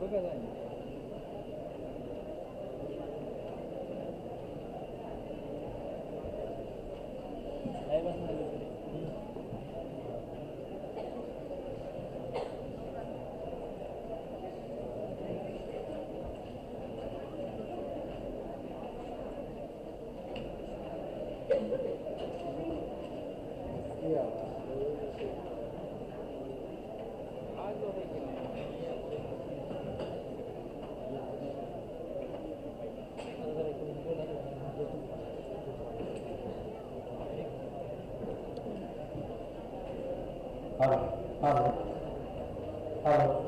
Halo, halo, halo.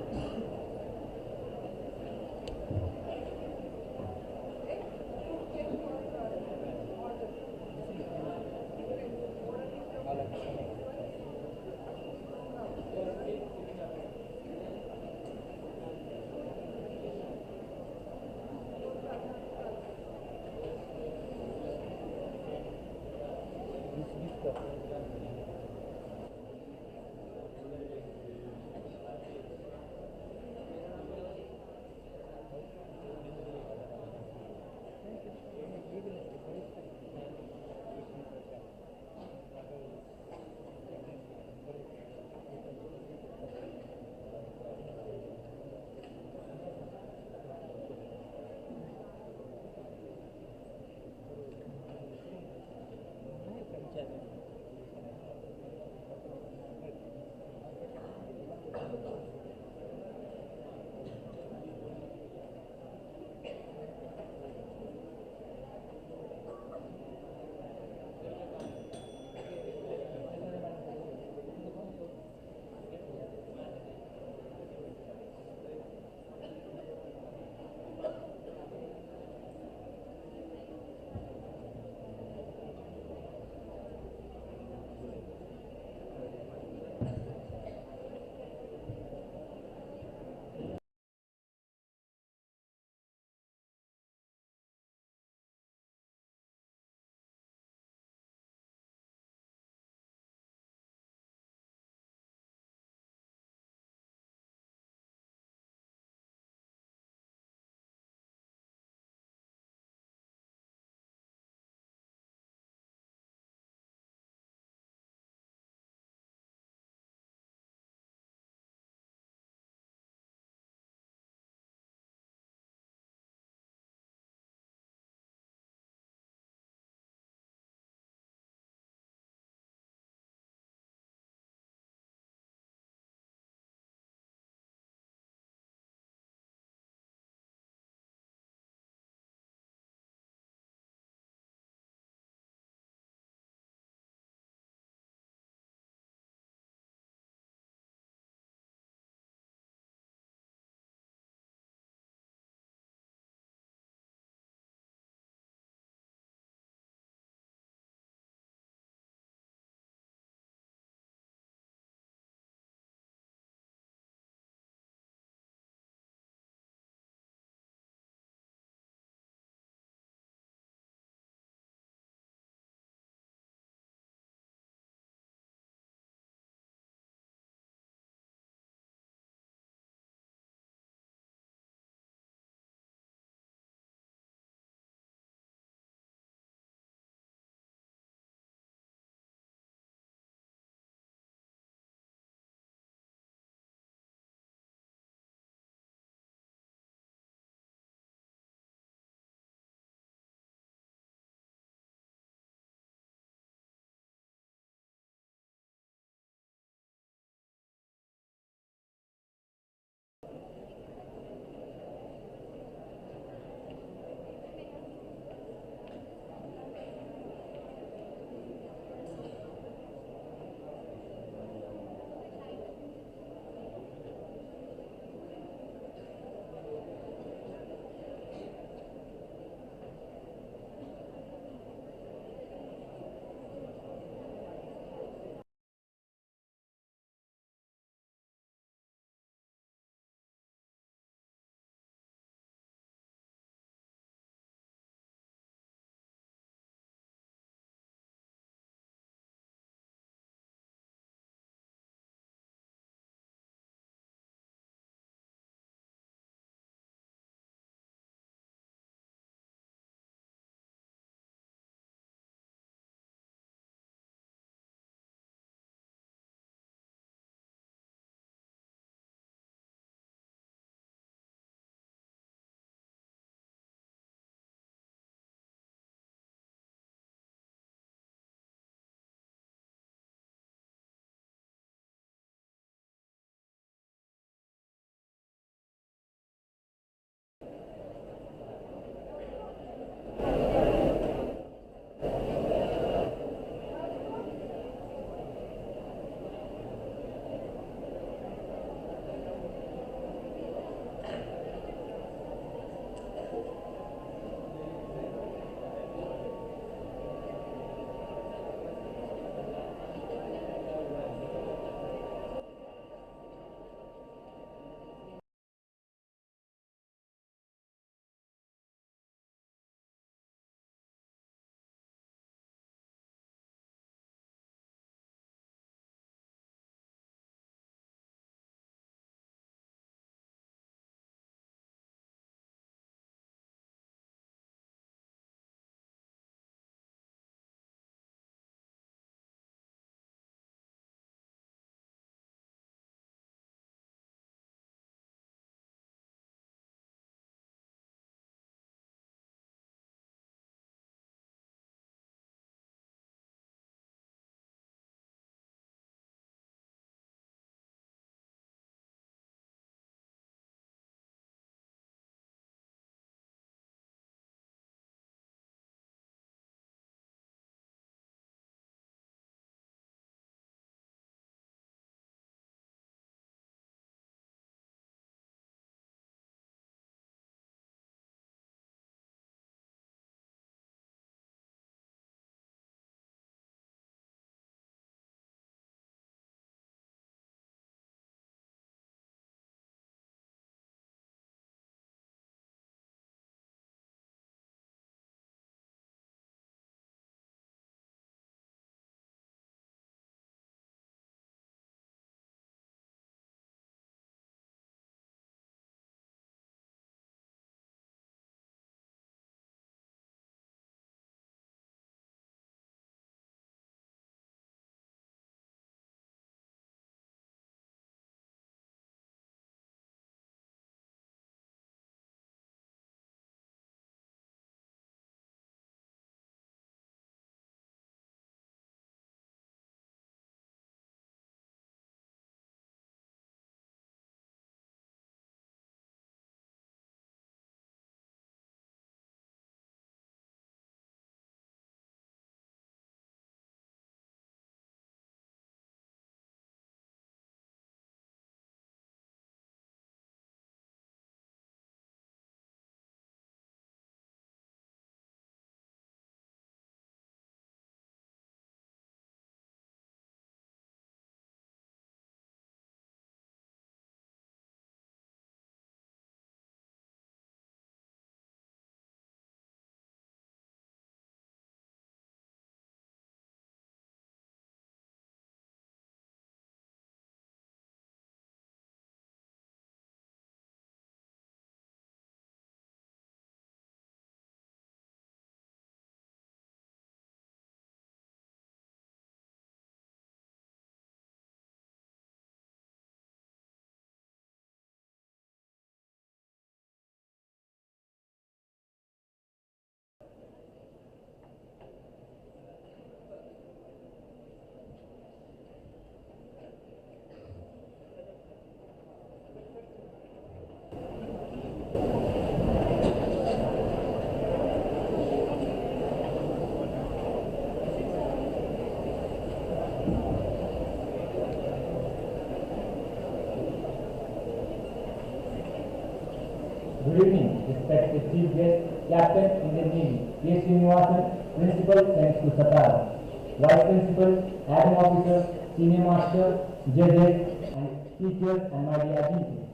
Chief Guest, Captain, Indian Navy, K. Srinivasan, Principal, thanks to SATARA, Vice Principal, Admin Officer, Senior Master, judges, and teachers, and my dear teachers.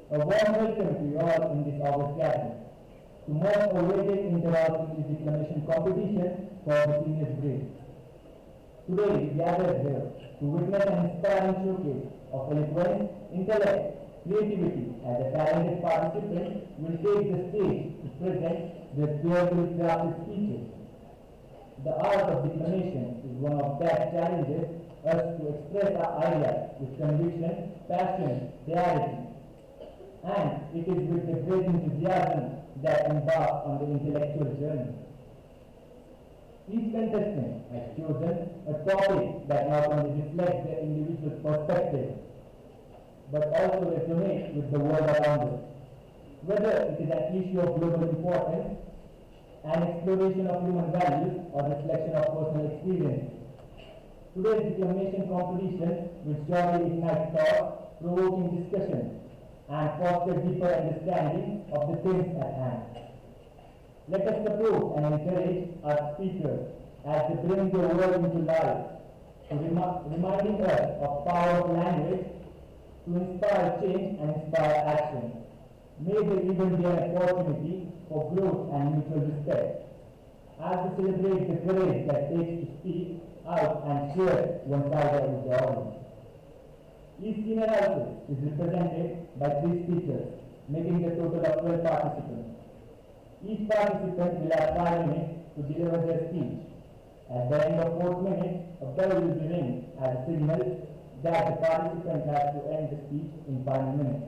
A warm welcome to you all in this August gathering. To most awaited inter-house declamation competition for the seniors grade. Today we gathered here to witness an inspiring showcase of eloquence, intellect, creativity, as the talented participants will take the stage to present their carefully crafted speeches. The art of declamation is one of that challenges us to express our ideas with conviction, passion, clarity. And it is with the great enthusiasm that embark on the intellectual journey. Each contestant has chosen a topic that not only reflects their individual perspective, but also resonates with the world around us. Whether it is an issue of global importance, an exploration of human values, or reflection of personal experience. Today's declamation competition will surely ignite thought, provoking discussion, and foster deeper understanding of the things at hand. Let us support and encourage our speakers as they bring their world into life, reminding us of power of language to inspire change and inspire action. May there even be an opportunity for growth and mutual respect, as we celebrate the courage that takes to speak out and share one's idea with the audience. Each senior household is represented by 3 speakers, making a total of 12 participants. Each participant will have 5 minutes to deliver their speech. At the end of 4th minute, a bell will be ring as a signal that the participant has to end the speech in 5 minutes.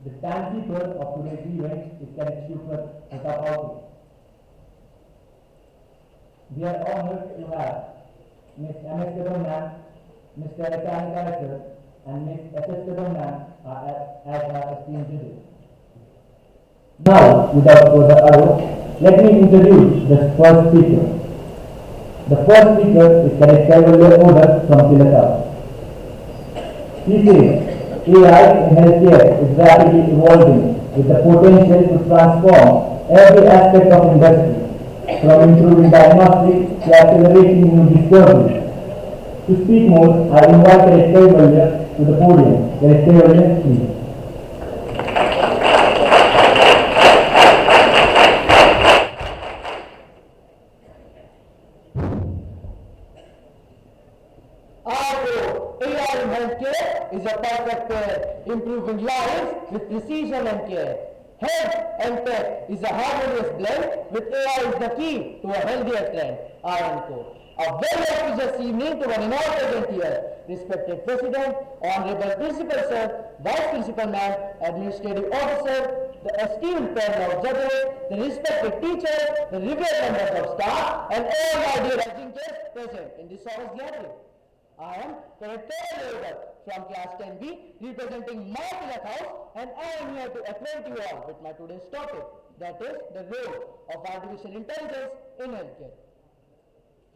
The timekeeper of today's event is Cadet Super Pratap. We are honored to have Ms. M.S. Kadam, Mr. SAINIK and Ms. S.S. Kadam as our esteemed judges. Now, without further ado, let me introduce the first speaker. The first speaker is Cadet Kaivalya Oda from Tilaka. He says, AI in healthcare is rapidly evolving with the potential to transform every aspect of industry, from improving diagnostics to accelerating new discoveries. To speak more, I invite Cadet Kaivalya to the podium. Cadet Kaivalya, please. AI in healthcare is a perfect pair, improving lives with precision and care. Health and tech is a harmonious blend, with AI is the key to a healthier trend. I am Co. A very auspicious evening to one and all present here. Respected President, Honorable Principal Sir, Vice Principal Ma'am, Administrative Officer, the esteemed panel of judges, the respected teachers, the revered members of staff, and all my dear rising guests present in this hour's gathering. I am Cadet Kaivalya from Class 10B, representing my Tilak House, and I am here to acquaint you all with my today's topic, that is the role of artificial intelligence in healthcare.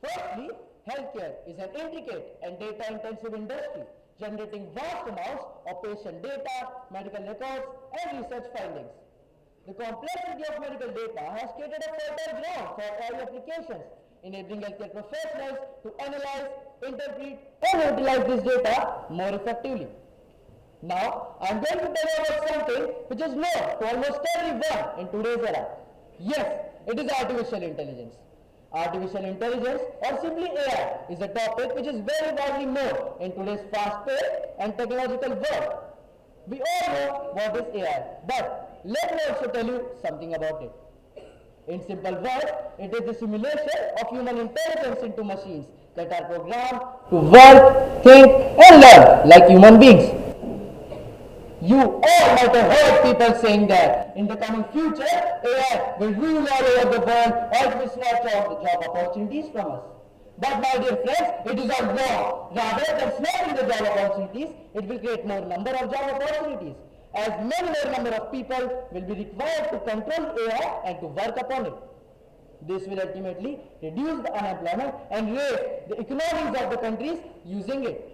Firstly, healthcare is an intricate and data-intensive industry, generating vast amounts of patient data, medical records, and research findings. The complexity of medical data has created a fertile ground for all applications, enabling healthcare professionals to analyze, interpret, and utilize this data more effectively. Now, I am going to tell you about something which is known to almost everyone in today's era. Yes, it is artificial intelligence. Artificial intelligence, or simply AI, is a topic which is very widely known in today's fast-paced and technological world. We all know what is AI, but let me also tell you something about it. In simple words, it is the simulation of human intelligence into machines that are programmed to work, think, and learn like human beings. You all might have heard people saying that in the coming future, AI will rule all over the world, or it will snatch out the job opportunities from us. But my dear friends, it is all wrong. Rather than snatching the job opportunities, it will create more number of job opportunities, as many more number of people will be required to control AI and to work upon it. This will ultimately reduce the unemployment and raise the economies of the countries using it.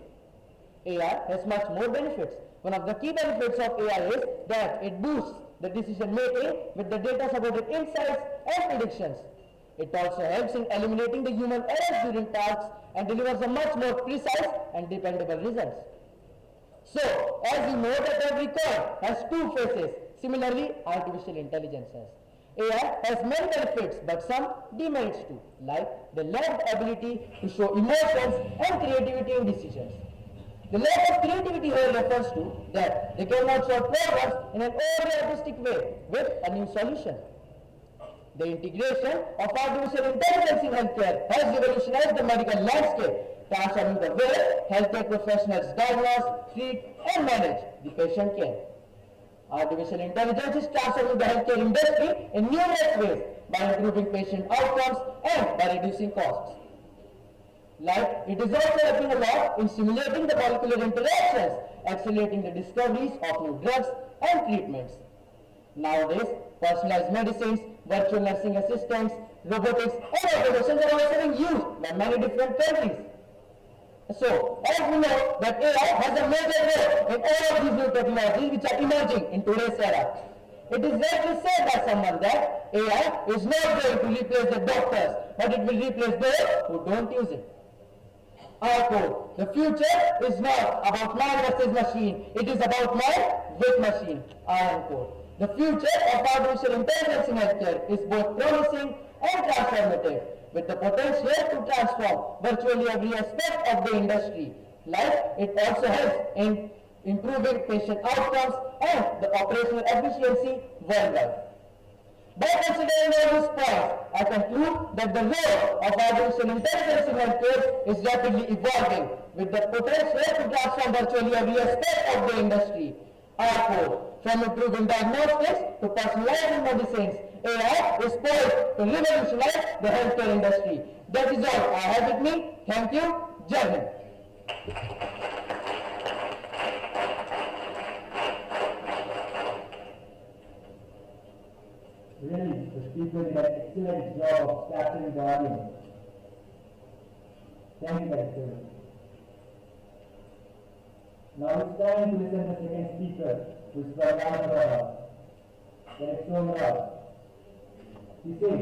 AI has much more benefits. One of the key benefits of AI is that it boosts the decision making with the data supported insights and predictions. It also helps in eliminating the human errors during tasks and delivers a much more precise and dependable results. So, as you know that every coin has two faces, similarly artificial intelligence has. AI has many benefits but some demerits too, like the lack of ability to show emotions and creativity in decisions. The lack of creativity here refers to that they cannot solve problems in an overly artistic way with a new solution. The integration of artificial intelligence in healthcare has revolutionized the medical landscape, transforming the way healthcare professionals diagnose, treat, and manage the patient care. Artificial intelligence is transforming the healthcare industry in numerous ways by improving patient outcomes and by reducing costs. Like, it is also helping a lot in simulating the molecular interactions, accelerating the discoveries of new drugs and treatments. Nowadays, personalized medicines, virtual nursing assistants, robotics, and automations are also being used by many different countries. So, as we know that AI has a major role in all of these new technologies which are emerging in today's era. It is rightly said by someone that AI is not going to replace the doctors, but it will replace those who don't use it. I quote, the future is not about man versus machine, it is about man with machine, I unquote. The future of artificial intelligence in healthcare is both promising and transformative, with the potential to transform virtually every aspect of the industry. Like, it also helps in improving patient outcomes and the operational efficiency worldwide. By considering all these points, I conclude that the role of artificial intelligence in healthcare is rapidly evolving, with the potential to transform virtually every aspect of the industry. Therefore, from improving diagnostics to personalizing medicines, AI is poised to revolutionize the healthcare industry. That is all I have with me. Thank you. Jai Hind. Really, the speaker did an excellent job of capturing the audience. Thank you, Director. Now it's time to listen to the second speaker, who is from Andhra, Director. He says,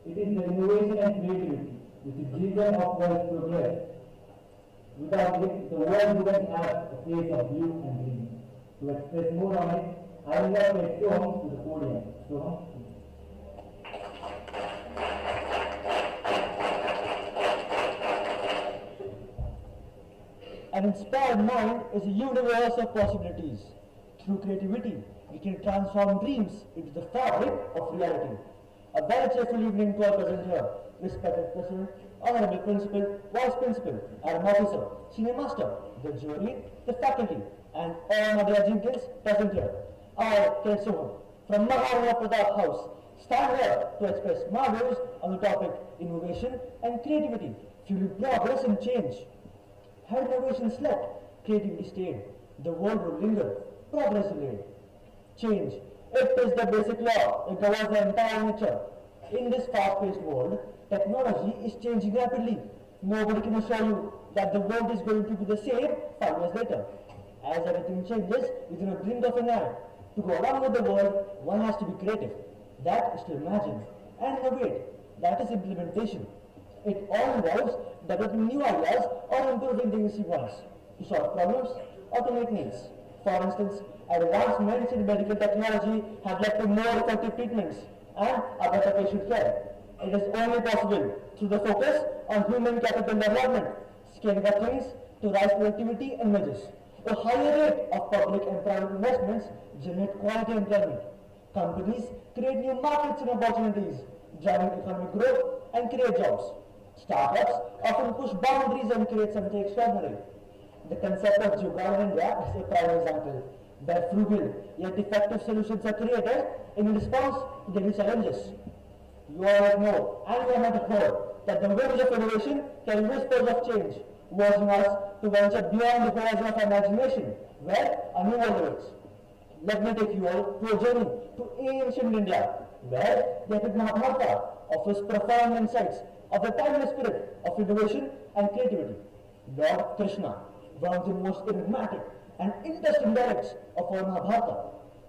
it is the innovation and creativity which is the reason of world's progress. Without it, the world wouldn't have a face of blue and green. To express more on it, I will now take Soham to the podium. Soham. An inspired mind is a universe of possibilities. Through creativity, we can transform dreams into the fabric of reality. A very cheerful evening to all present here. Respected President, Honorable Principal, Vice Principal, Adam Officer, Senior Master, the jury, the faculty, and all other Jenkins present here. I, K. Soham, from Maharana Pratap House, stand here to express my views on the topic innovation and creativity, fueling progress and change. Had innovation slept, creativity stayed. The world would linger, progress delayed. Change, it is the basic law, it governs the entire nature. In this fast-paced world, technology is changing rapidly. Nobody can assure you that the world is going to be the same 5 years later. As everything changes within a blink of an eye, to go along with the world, one has to be creative. That is to imagine and innovate. That is implementation. It all involves developing new ideas or improving the existing ones to solve problems or to meet needs. For instance, advancements in medical technology have led to more effective treatments and a better patient care. It is only possible through the focus on human capital development, scaling up things to rise productivity and wages. A higher rate of public and private investments generate quality employment. Companies create new markets and opportunities, driving economic growth and create jobs. Startups often push boundaries and create something extraordinary. The concept of Jugaad in India is a prime example, where frugal yet effective solutions are created in response to the new challenges. You all know, and you have not heard, that the wings of innovation carry whispers of change, urging us to venture beyond the horizon of imagination, where a new world awaits. Let me take you all to a journey to ancient India, where the epic Mahabharata offers profound insights of the timeless spirit of innovation and creativity. Lord Krishna, one of the most enigmatic and interesting dialects of our Mahabharata.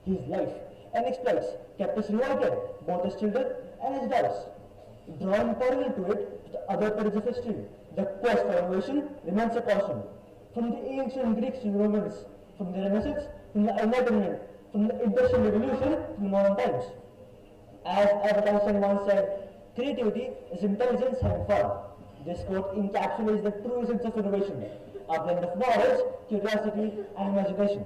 His life and exploits kept us revolted, both as children and as adults. Drawing parallel to it to the other periods of history, the quest for innovation remains a constant. From the ancient Greeks to the Romans, from the Renaissance, from the Enlightenment, from the Industrial Revolution to the modern times. As Albert Einstein once said, creativity is intelligence having fun. This quote encapsulates the true essence of innovation, a blend of knowledge, curiosity, and imagination.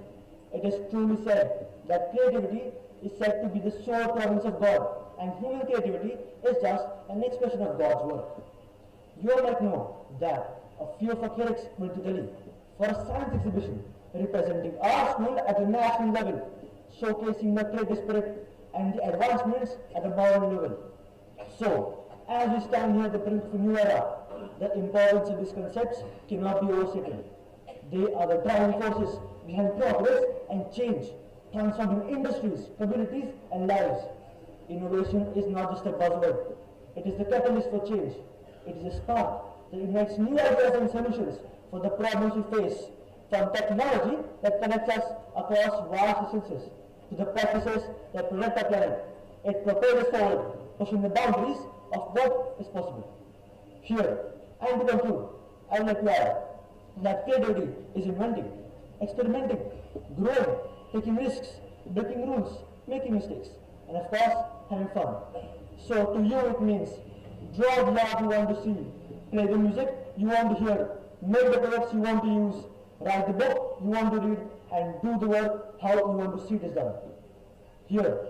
It is truly said that creativity is said to be the sole province of God, and human creativity is just an expression of God's work. You all might know that a few of our clerics went to Delhi for a science exhibition representing our school at the national level, showcasing the creative spirit and the advancements at the modern level. So, as we stand here at the brink of a new era, the importance of these concepts cannot be overstated. They are the driving forces behind progress and change, transforming industries, communities, and lives. Innovation is not just a buzzword. It is the catalyst for change. It is a spark that ignites new ideas and solutions for the problems we face, from technology that connects us across vast distances to the practices that protect our planet. It propels us forward, pushing the boundaries of what is possible. Here, and to conclude, I would like to add that creativity is inventing, experimenting, growing, taking risks, breaking rules, making mistakes, and of course, having fun. So to you it means draw the art you want to see, play the music you want to hear, make the products you want to use, write the book you want to read, and do the work how you want to see it is done. Here,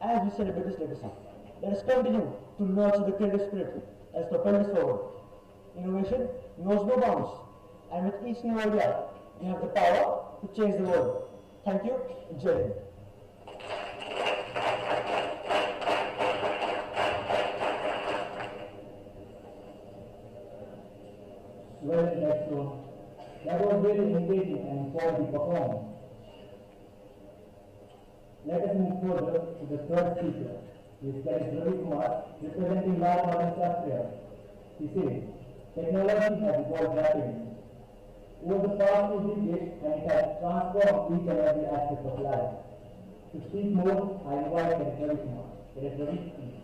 as we celebrate this legacy, let us continue to nurture the creative spirit as propel us forward. Innovation knows no bounds, and with each new idea, we have the power to change the world. Thank you, and Jai Hind. Well, that's true. That was very engaging and quality performance. Let us move further to the third speaker. That is Ravi Kumar, representing Lal Bahadur Shastri. He says, technology has evolved rapidly. Over the past 2 decades, and it has transformed each and every aspect of life. To speak more, I invite Ravi Kumar. Let us Ravi speak.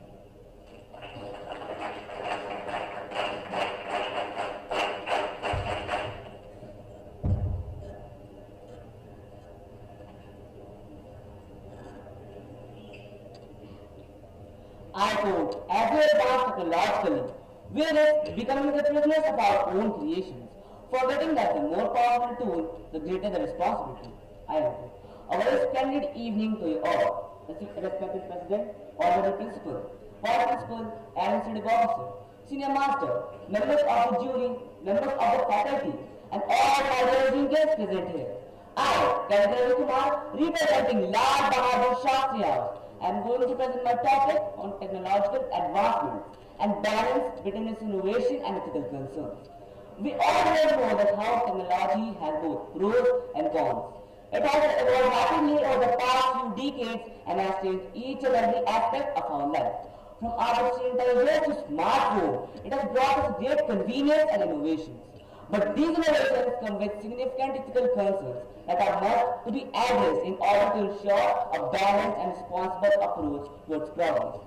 I quote, as we advance technologically, we risk becoming the prisoners of our own creations, forgetting that the more powerful tool, the greater the responsibility. I quote. A very splendid evening to you all, respected President, honorable Principal, Vice Principal, Administrative Officer, Senior Master, members of the jury, members of the faculty, and all my guests present here. I, Ravi Kumar, representing Lal Bahadur Shastri House, I am going to present my topic on technological advancement and balance between its innovation and ethical concerns. We all know that how technology has both pros and cons. It has evolved rapidly over the past few decades and has changed each and every aspect of our life. From artificial intelligence to smartphone, it has brought us great convenience and innovations. But these innovations come with significant ethical concerns that are must to be addressed in order to ensure a balanced and responsible approach towards progress.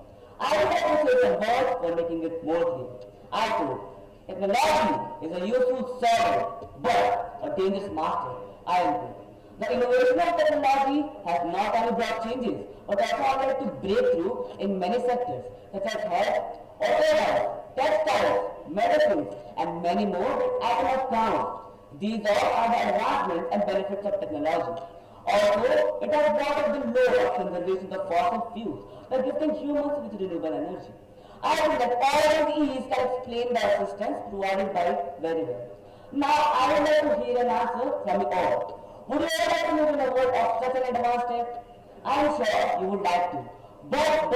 I would like to say some words for making it more clear. I quote, technology is a useful servant, but a dangerous master. I am quote. The innovation of technology has not only brought changes, but also led to breakthrough in many sectors, such as health, automobiles, textiles, medicines, and many more that I cannot count. These all are the advancements and benefits of technology. Also, it has brought up the load of conservation of fossil fuels by gifting humans with renewable energy. I think that all these can explain the assistance provided by it very well. Now, I would like to hear an answer from you all. Would you ever like to live in a world of such an advanced tech? I am sure you would like to. But,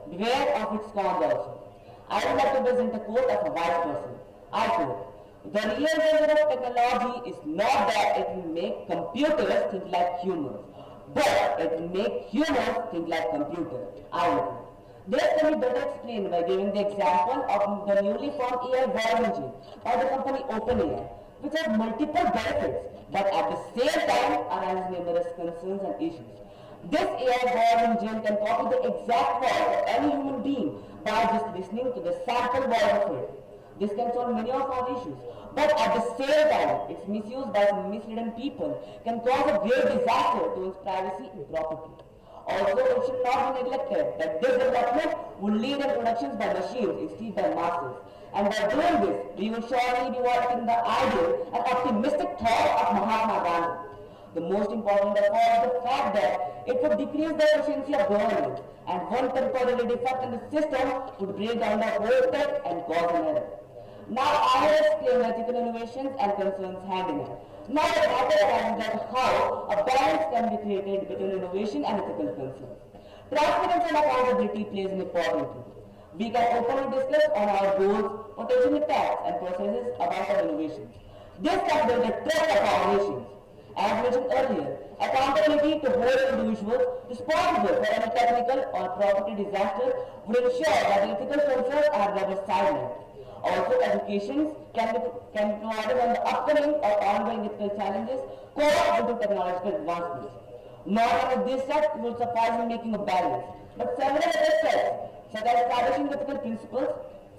beware of its cons also. I would like to present a quote of a wise person. I quote, the real danger of technology is not that it will make computers think like humans, but it will make humans think like computers. I quote. This can be better explained by giving the example of the newly formed AI voice engine by the company OpenAI, which has multiple benefits, but at the same time arises numerous concerns and issues. This AI-born engine can copy the exact voice of any human being by just listening to the sample voice of it. This can solve many of our issues, but at the same time, its misuse by some misleading people can cause a great disaster to its privacy and property. Also, it should not be neglected that this development will lead in productions by machines instead by masses. And by doing this, we will surely be violating the ideal and optimistic thought of Mahatma Gandhi. The most important of all is the fact that it would decrease the efficiency of government, and one temporary defect in the system would break down the whole tech and cause an error. Now I will explain ethical innovations and concerns hand in hand. Now the matter arises that how a balance can be created between innovation and ethical concerns. Transparency and accountability plays an important role. We can openly discuss on our goals, potential impacts, and processes about our innovations. This can build the trust of our nations. As mentioned earlier, accountability to hold individuals responsible for any technical or property disaster would ensure that the ethical concerns are never silenced. Also, education can be provided on the upcoming or ongoing ethical challenges caused due to technological advancements. Not only this step will suffice in making a balance, but several other steps, such as establishing ethical principles,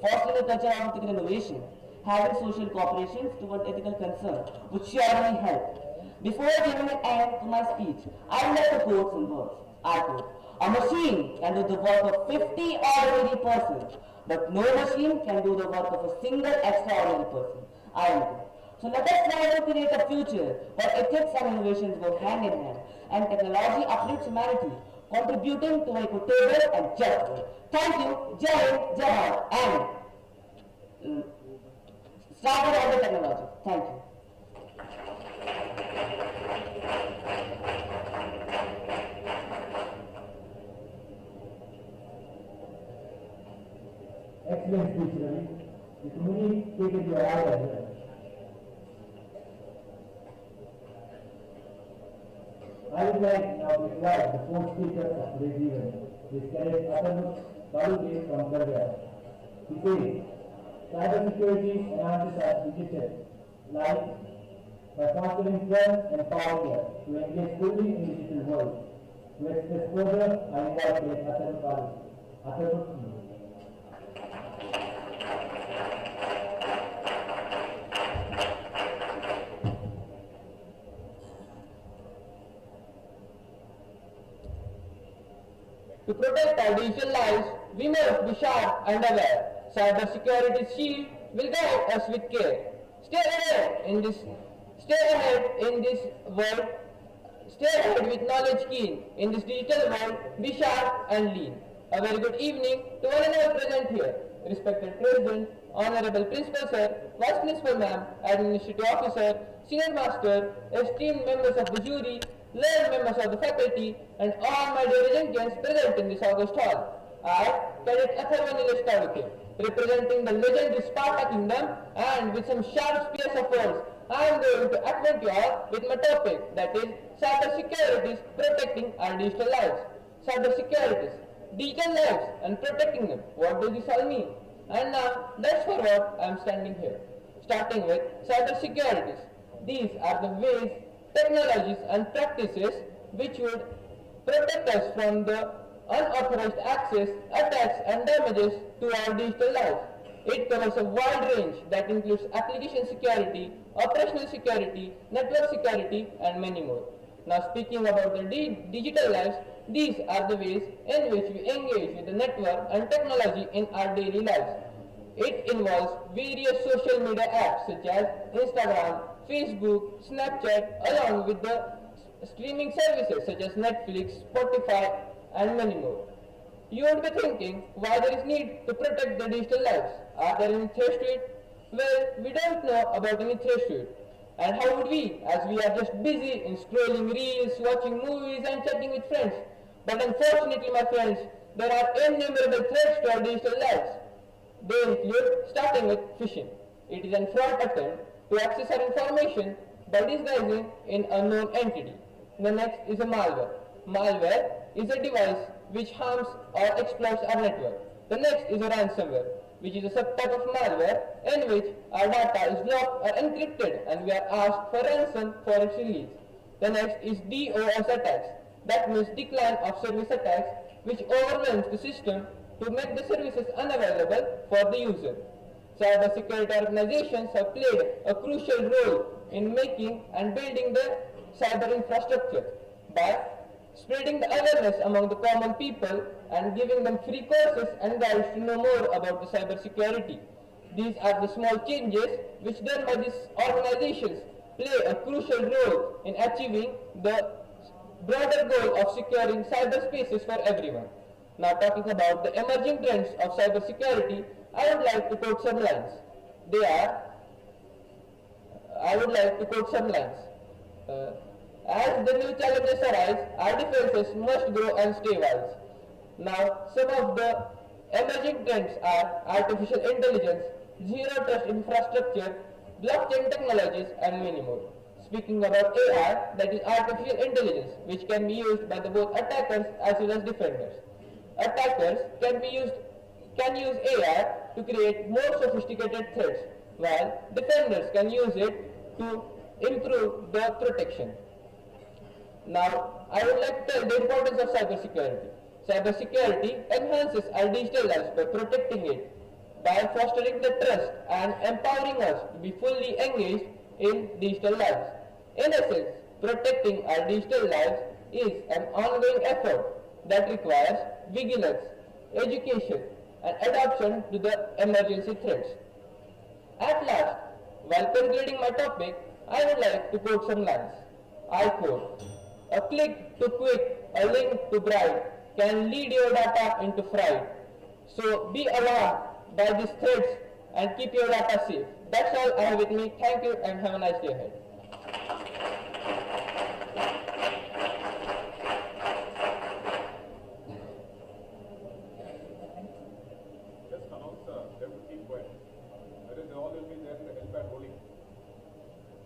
fostering a culture of ethical innovation, having social cooperations toward ethical concern, would surely help. Before giving an end to my speech, I would like to quote some words. I quote, "A machine can do the work of 50 ordinary persons, but no machine can do the work of a single extraordinary person." I am quote. So let us try to create a future where ethics and innovations go hand in hand, and technology uplifts humanity, contributing to an equitable and just world. Thank you, Jai Hind, Jai Bharat, and started on the technology. Thank you. Excellent speech, Ravi. You communicated your idea well. I would like now to invite the fourth speaker of today's event, His Cadet Atanu Baludev from Karya. He says, cybersecurity enhances our digital life by fostering trust and power to engage fully in the digital world. To express further, I invite Cadet Atanu Baludev. Atanu. To protect our digital lives, we must be sharp and aware. Cybersecurity's shield will guide us with care. Stay ahead in this world. Stay ahead with knowledge keen. In this digital world, be sharp and lean. A very good evening to all and all present here. Respected President, Honorable Principal Sir, Vice Principal Ma'am, Administrative Officer, Senior Master, esteemed members of the jury, learned members of the faculty, and all my dear regents present in this august hall. I, Cadet Atharva Nilesh Taluke, representing the legendary Sparta Kingdom, and with some sharp spears of words, I am going to acquaint you all with my topic, that is, cybersecurity protecting our digital lives. Cybersecurity, digital lives and protecting them. What does this all mean? And now, that's for what I am standing here. Starting with cybersecurity. These are the ways, technologies and practices which would protect us from the unauthorized access, attacks and damages to our digital lives. It covers a wide range that includes application security, operational security, network security and many more. Now speaking about the digital lives, these are the ways in which we engage with the network and technology in our daily lives. It involves various social media apps such as Instagram, Facebook, Snapchat, along with the streaming services such as Netflix, Spotify, and many more. You would be thinking why there is need to protect the digital lives. Are there any threats to it? Well, we don't know about any threats to it. And how would we, as we are just busy in scrolling reels, watching movies, and chatting with friends? But unfortunately, my friends, there are innumerable threats to our digital lives. They include starting with phishing. It is a fraud attempt to access our information by disguising an unknown entity. The next is a malware. Malware is a device which harms or exploits our network. The next is a ransomware, which is a subtype of malware in which our data is locked or encrypted and we are asked for ransom for its release. The next is DOS attacks. That means decline of service attacks, which overwhelms the system to make the services unavailable for the user. Cybersecurity organizations have played a crucial role in making and building the cyber infrastructure by spreading the awareness among the common people and giving them free courses and guides to know more about the cybersecurity. These are the small changes which done by these organizations play a crucial role in achieving the broader goal of securing cyberspaces for everyone. Now talking about the emerging trends of cybersecurity, I would like to quote some lines. As the new challenges arise, our defenses must grow and stay wise. Now, some of the emerging trends are artificial intelligence, zero trust infrastructure, blockchain technologies, and many more. Speaking about AI, that is artificial intelligence, which can be used by the both attackers as well as defenders. Attackers can use AI to create more sophisticated threats, while defenders can use it to improve the protection. Now, I would like to tell the importance of cybersecurity. Cybersecurity enhances our digital lives by protecting it, by fostering the trust and empowering us to be fully engaged in digital lives. In essence, protecting our digital lives is an ongoing effort that requires vigilance, education, and adaptation to the emergency threats. At last, while concluding my topic, I would like to quote some lines. I quote, "A click to quit, a link to bribe can lead your data into fright. So be alarmed by these threats and keep your data safe." That's all I have with me. Thank you and have a nice day ahead. Just announce them to keep quiet. That is, they all will be there in the helipad rolling.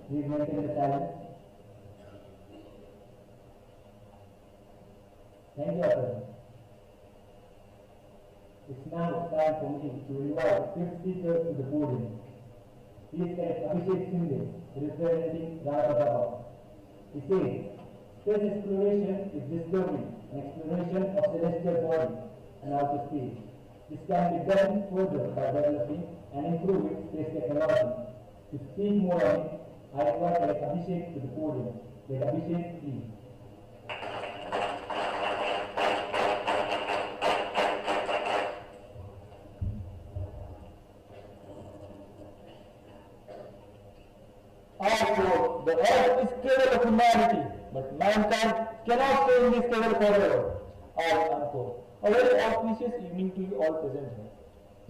Please maintain the silence. Thank you, Arthur. It's now time for me to invite fifth speaker to the podium. Please select Abhishek Sinde, representing Rajababa. He says, space exploration is discovery and exploration of celestial body and outer space. This can be done further by developing and improving space technology. To speak more on it, I invite Abhishek to the podium. Let Abhishek, please. Also, the earth is cradle of humanity, but mankind cannot stay in this cradle forever. Unquote. A very auspicious evening to you all present here.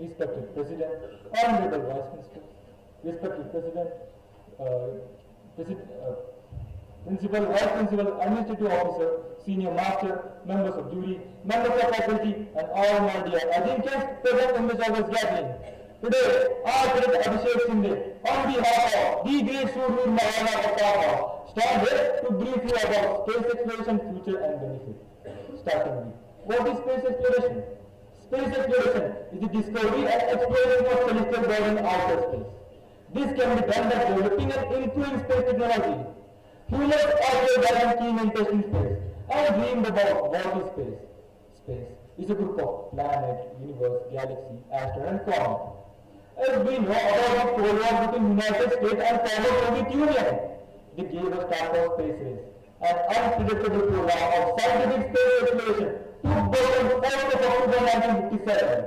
Respected President, Honorable Vice Minister, respected President, Principal, Vice Principal, Administrative Officer, Senior Master, members of jury, members of faculty, and all my dear Ajinkans present in this august gathering. Today, I, President Abhishek Sinde, on behalf of the great Surveer Mahana Papa, stand here to brief you about space exploration future and benefit. Starting with, what is space exploration? Space exploration is the discovery and exploration of celestial body in outer space. This can be done by developing and improving space technology. Humans always have keen interest in space and dreamed about what is space. Space is a group of planets, universe, galaxy, asteroid, and comet. As we know about the Cold War between United States and former Soviet Union, they gave a start of space race. An unpredictable program of scientific space exploration took birth on 4th of October 1957.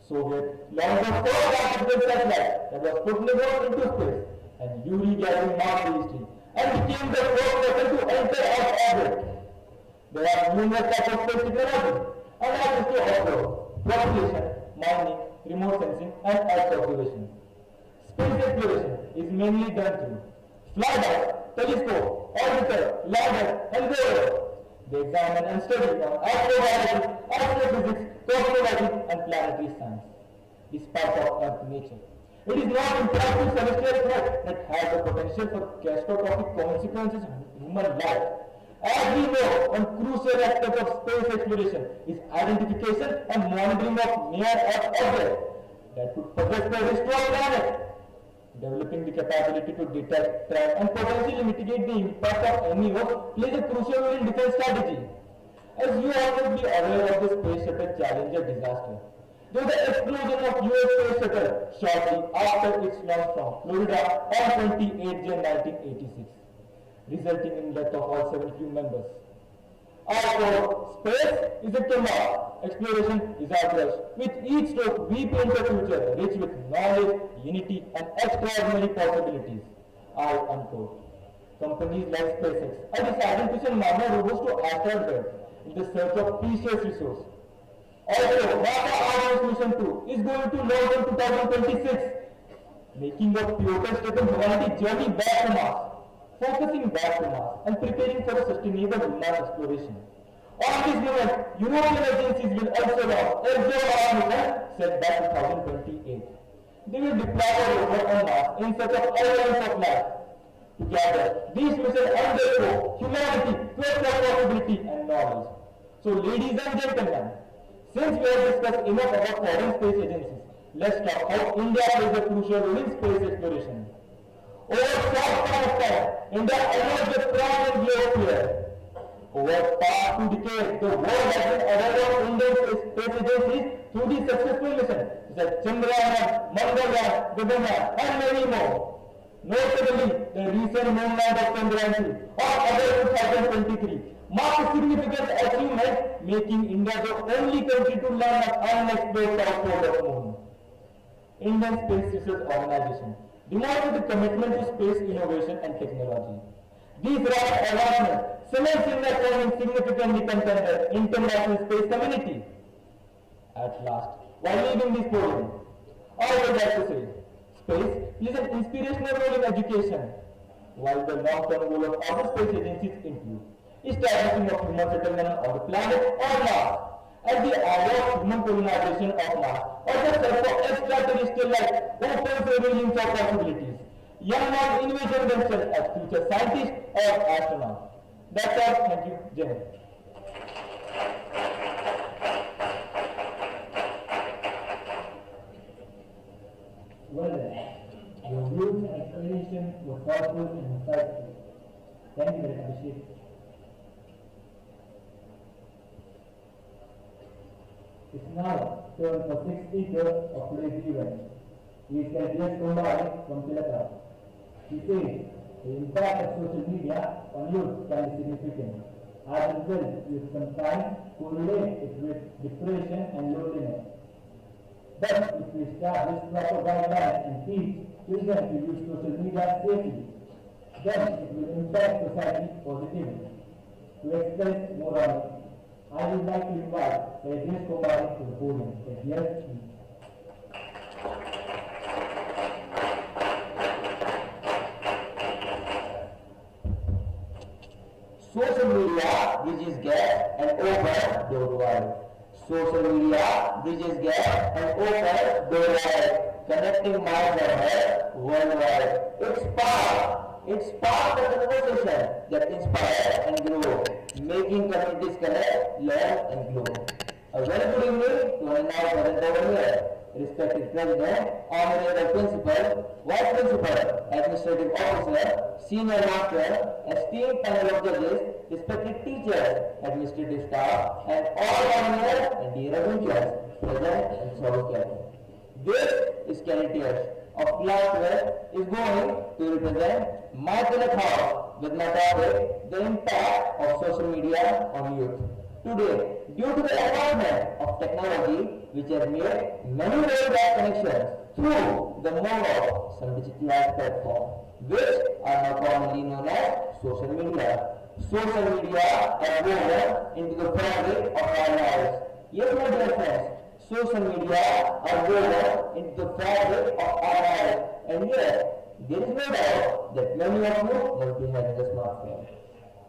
Soviet launched the first artificial satellite that was put into space, and Yuri Gagarin marked the history and became the first person to enter Earth's orbit. There are numerous types of space technology and access to observe, propulsion, mining, remote sensing, and Earth observation. Space exploration is mainly done through flyby, telescope, orbiter, lander, and rover. They examine and study on astrobiology, astrophysics, cosmology, and planetary science. This part of Earth nature. It is not impressive celestial threat that has the potential for catastrophic consequences on human life. As we know, one crucial aspect of space exploration is identification and monitoring of near Earth objects that could possess the destroy planet. Developing the capability to detect, track, and potentially mitigate the impact of any work plays a crucial role in defense strategy. As you all must be aware of the Space Shuttle Challenger disaster, there was the explosion of US Space Shuttle shortly after its launch from Florida on 28 Jan 1986, resulting in the death of all 7 crew members. Our space is a canvas, exploration is our brush. With each stroke, we paint a future rich with knowledge, unity, and extraordinary possibilities. I unquote. Companies like SpaceX are deciding to send manned robots to asteroid belt in the search of precious resource. Also, NASA Artemis Mission 2 is going to launch in 2026, making a pivotal step in humanity's journey back to Mars, focusing back to Mars and preparing for a sustainable lunar exploration. On this moment, European agencies will also launch a mission set back to 2028. They will deploy a rover on Mars in search of evidence of life. Together, these missions underscore humanity, quest for possibility and knowledge. So, ladies and gentlemen, since we have discussed enough about foreign space agencies, let's talk how India plays a crucial role in space exploration. Over a short span of time, India emerged a prominent global. Over past 2 decades, the world has been aware of Indian space agencies through the successful missions such as Chandrayaan, Mangalyaan, Gaganyaan, and many more. Notably, the recent moon land of Chandrayaan 2 on August 2023 marked a significant achievement, making India the only country to land an unexplored south pole of moon. Indian Space Research Organization demonstrated the commitment to space innovation and technology. These rapid advancements cement India as a significantly contender in international space community. At last, while leaving this podium, I would like to say, space plays an inspirational role in education, while the long-term goal of other space agencies include establishing of human settlement on the planet or Mars, and the idea of human colonization of Mars, or the search for extraterrestrial life opens a range of possibilities. Young minds envision themselves as future scientists or astronauts. That's all. Thank you. Jai Hind. Well then, your views and explanation were thoughtful and insightful. Thank you very much, Abhishek. It's now turn for 6th speaker of today's event. He is K.S. Kumbhari from Tilakara. He says the impact of social media on youth can be significant. As a result, youth sometimes correlate it with depression and loneliness. But if we establish proper guidelines and teach children to use social media safely, then it will impact society positively. To express more on it, I would like to invite K.S. Kumbhari to the podium. Yes, please. Social media bridges gap and opens door wide. Social media bridges gap and opens door wide, connecting minds and hearts worldwide. It sparks the conversation that inspires and grows, making communities connect, learn and grow. A very good evening to our now present over here. Respected President, Honorable Principal, Vice Principal, Administrative Officer, Senior Master, esteemed panel of judges, respected teachers, administrative staff, and all honors and dear adventurers present and service gathered. This is Candidates of Class 12 is going to represent my Tilak House with my topic, the impact of social media on youth. Today, due to the advancement of technology, which has made many worldwide connections through the mode of some digitalized platform, which are now commonly known as social media. Social media has woven into the fabric of our lives. Yes, my dear friends, social media are woven into the fabric of our lives. And yes, there is no doubt that many of you must be having a smartphone.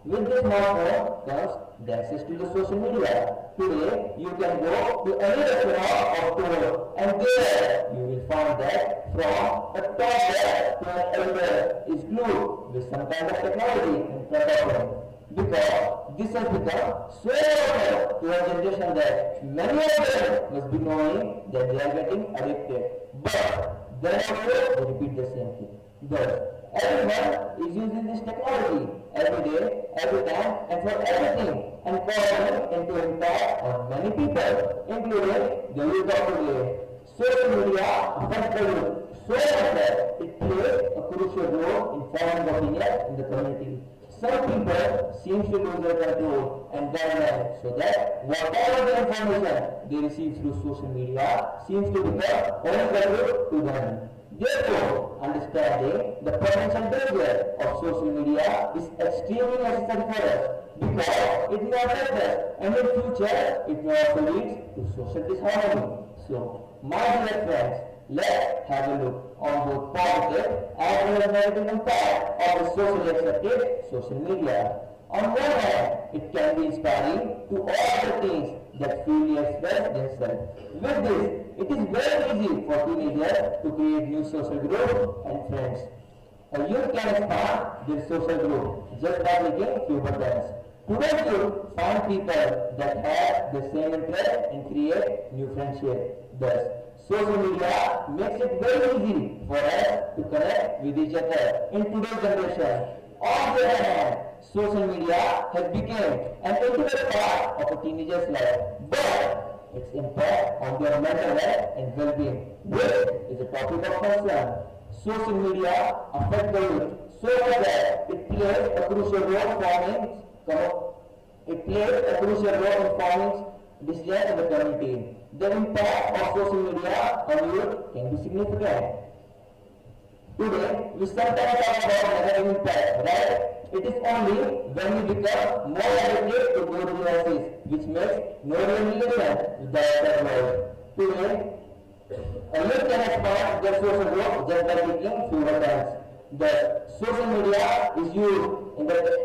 With this smartphone comes the access to the social media. Today, you can go to any restaurant or tour, and there you will find that from a toddler to an elder is glued with some kind of technology in front of them. Because this has become so important to our generation that many of them must be knowing that they are getting addicted. But then also they repeat the same thing. Thus, everyone is using this technology every day, every time, and for everything, and causing into impact on many people, including the youth of today. Social media affects the youth so much that it plays a crucial role in forming opinion in the community. Some people seem to lose their control and guidelines so that whatever the information they receive through social media seems to become only valuable to them. Therefore, understanding the potential danger of social media is extremely necessary for us because it may affect us and in future it may also lead to social disharmony. So, my dear friends, let's have a look on both positive as well as negative impact of the socially accepted social media. On one hand, it can be inspiring to all the teens that freely express themselves. With this, it is very easy for teenagers to create new social groups and friends. A youth can expand their social group just by clicking few buttons. Today's youth find people that have the same interest and create new friendships. Thus, social media makes it very easy for us to connect with each other in today's generation. On the other hand, social media has become an integral part of a teenager's life, but its impact on their mental health and well-being, which is a topic of concern. Social media affects the youth so much that it plays a crucial role in forming decisions in the community. The impact of social media on youth can be significant. Today, we sometimes talk about negative impact, right? It is only when we become more addicted to good devices, which makes no real relation with the outside world. Today, a youth can expand their social growth just by clicking few buttons. Thus, social media is used in the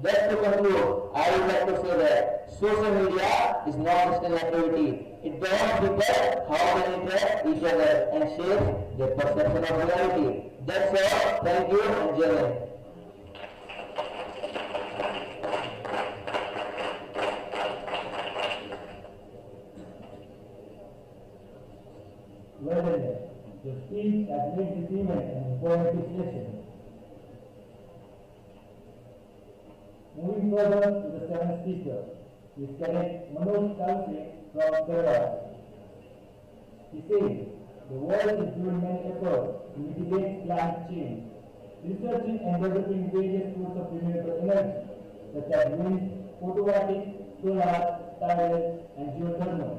Just to conclude, I would like to say that social media is not just an activity. It guides people how they interact with each other and shapes their perception of reality. That's all. Thank you and Jai Hind. Well done. Your speech has made this event an informative session. Moving further to the seventh speaker is Cadet Manoj Kalse from Kerala. He says, the world is doing many efforts to mitigate climate change, researching and developing various sources of renewable energy, such as wind, photovoltaic, solar, tidal, and geothermal.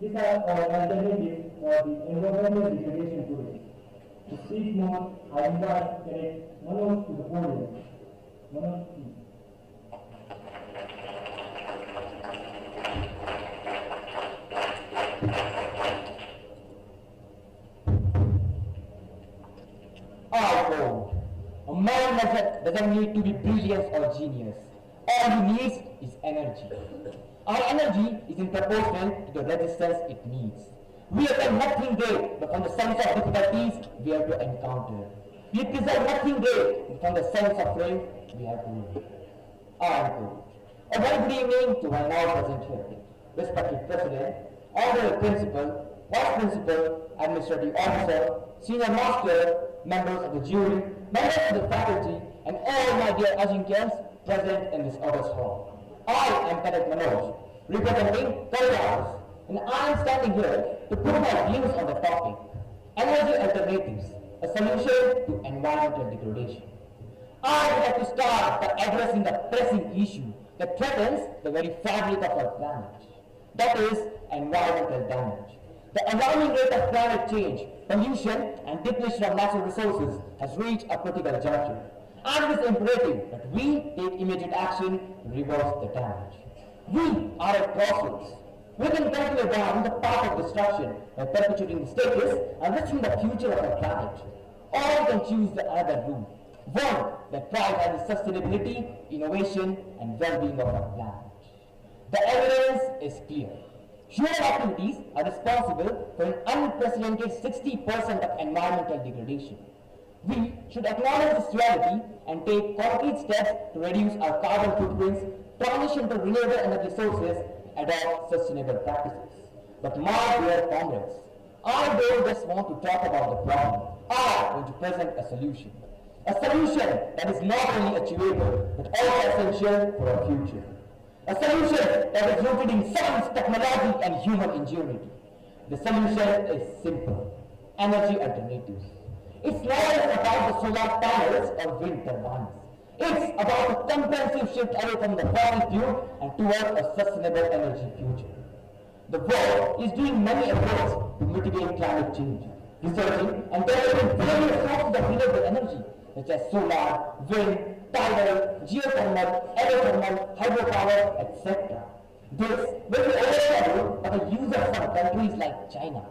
These are all alternatives for the environmental degradation today. To speak more, I invite Cadet Manoj to the podium. Manoj, please. A man doesn't need to be brilliant or genius. All he needs is energy. Our energy is in proportion to the resistance it needs. We attempt nothing great but from the sense of difficulties we have to encounter. We preserve nothing great but from the sense of strength we have to live. A very good evening to my now present here. Respected President, Honorable Principal, Vice Principal, Administrative Officer, Senior Master, members of the jury, members of the faculty, and all my dear Ajinkya's present in this august hall. I am Cadet Manoj, representing Kerala, and I am standing here to put my views on the topic, energy alternatives, a solution to environmental degradation. I would like to start by addressing the pressing issue that threatens the very fabric of our planet, that is, environmental damage. The alarming rate of climate change, pollution, and depletion of natural resources has reached a critical juncture, and it is imperative that we take immediate action to reverse the damage. We are at crossroads. We can continue down the path of destruction by perpetuating the status and risking the future of our planet, or we can choose the other route, one that prioritizes sustainability, innovation, and well-being of our planet. The evidence is clear. Human activities are responsible for an unprecedented 60% of environmental degradation. We should acknowledge this reality and take concrete steps to reduce our carbon footprints, transition to renewable energy sources, adopt sustainable practices. But my dear comrades, I don't just want to talk about the problem. I want to present a solution. A solution that is not only achievable, but also essential for our future. A solution that is rooted in science, technology, and human ingenuity. The solution is simple. Energy alternatives. It's not just about the solar panels or wind turbines. It's about a comprehensive shift away from the fossil fuel and toward a sustainable energy future. The world is doing many efforts to mitigate climate change, researching and developing various sources of renewable energy, such as solar, wind, tidal, geothermal, aerothermal, hydropower, etc. This will be overshadowed by the users from countries like China.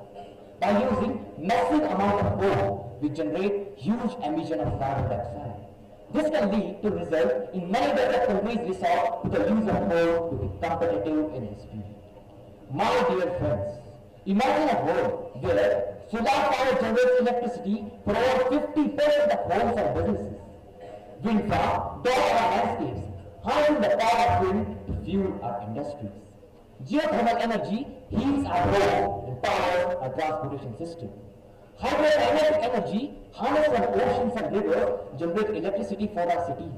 By using massive amount of coal, we generate huge emission of carbon dioxide. This can lead to result in many developed countries resort to the use of coal to be competitive in this field. My dear friends, imagine a world where solar power generates electricity for over 50% of homes and businesses. Wind farms dot our landscapes, harnessing the power of wind to fuel our industries. Geothermal energy heats our homes and powers our transportation system. Hydrokinetic energy harnessed from oceans and rivers generate electricity for our cities.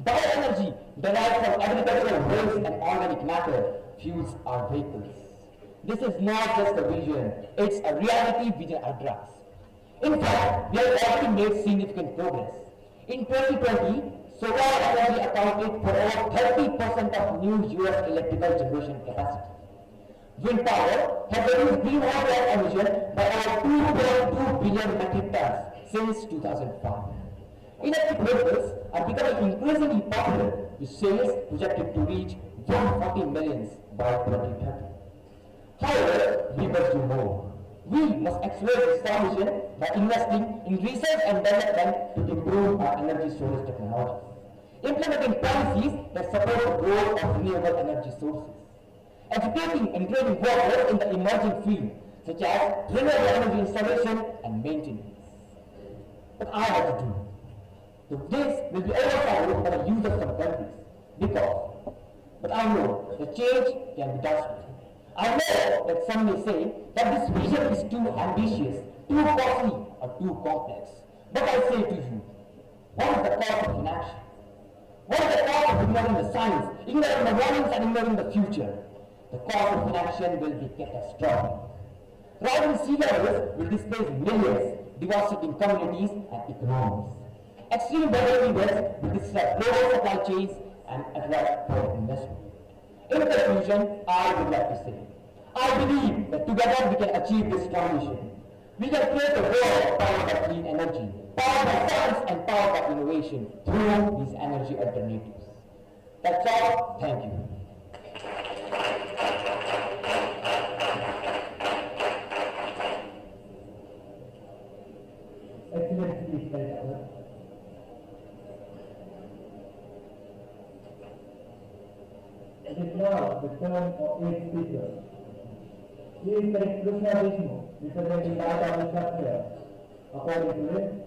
Bioenergy derived from agricultural waste and organic matter fuels our vehicles. This is not just a vision, it's a reality we can address. In fact, we have already made significant progress. In 2020, solar energy accounted for over 30% of new US electrical generation capacity. Wind power has reduced greenhouse gas emission by over 2.2 billion metric tons since 2005. Electric vehicles are becoming increasingly popular, with sales projected to reach 140 million by 2030. However, we must do more. We must accelerate this transition by investing in research and development to improve our energy storage technologies, implementing policies that support the growth of renewable energy sources, educating and training workers in the emerging fields such as renewable energy installation and maintenance. But I have to do. This will be overshadowed by the use of some countries but I know the change can be done. I know that some may say that this vision is too ambitious, too costly, or too complex. But I say to you, what is the cost of inaction? What is the cost of ignoring the science, ignoring the warnings, and ignoring the future? The cost of inaction will be catastrophic. Rising sea levels will displace millions, devastating communities and economies. Extreme weather events will disrupt global supply chains and attract foreign investment. In conclusion, I would like to say, I believe that together we can achieve this transition. We can create a world powered by clean energy, powered by science and powered by innovation through these energy alternatives. That's all. Thank you. Excellent speech, Director. It is now the turn of 8 speakers. Please take Krishna Vishnu, representing Bharata Vishnu. According to him,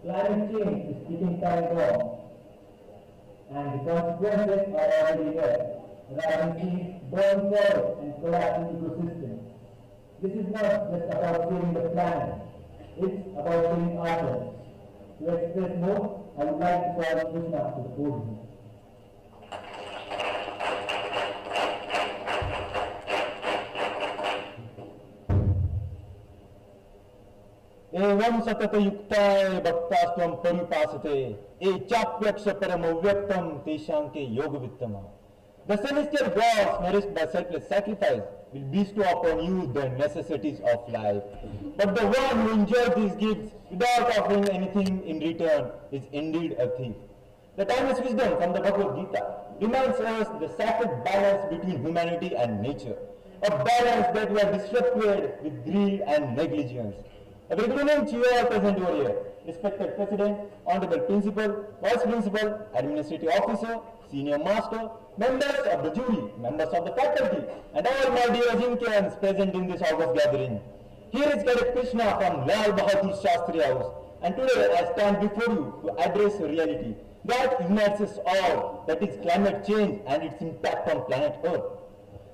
climate change is ticking time bomb, and the consequences are already there. Rising seas, burning forests, and collapsing ecosystems. This is not just about saving the planet, it's about saving ourselves. To express more, I would like to call Krishna to the podium. एवं सतत युक्ताय भक्तास्त्वं परिपासते चाप्यक्ष परमव्यक्तम तेषांके योग वित्तम. The celestial gods, nourished by selfless sacrifice, will bestow upon you the necessities of life. But the one who enjoys these gifts without offering anything in return is indeed a thief. The timeless wisdom from the Bhagavad Gita reminds us the sacred balance between humanity and nature, a balance that we are disrupted with greed and negligence. A very good evening to you all present over here. Respected President, Honorable Principal, Vice Principal, Administrative Officer, Senior Master, members of the jury, members of the faculty, and all my dear Ajinkyaans present in this august gathering. Here is Cadet Krishna from Lal Bahadur Shastri House, And today I stand before you to address a reality that unites us all, that is climate change and its impact on planet Earth.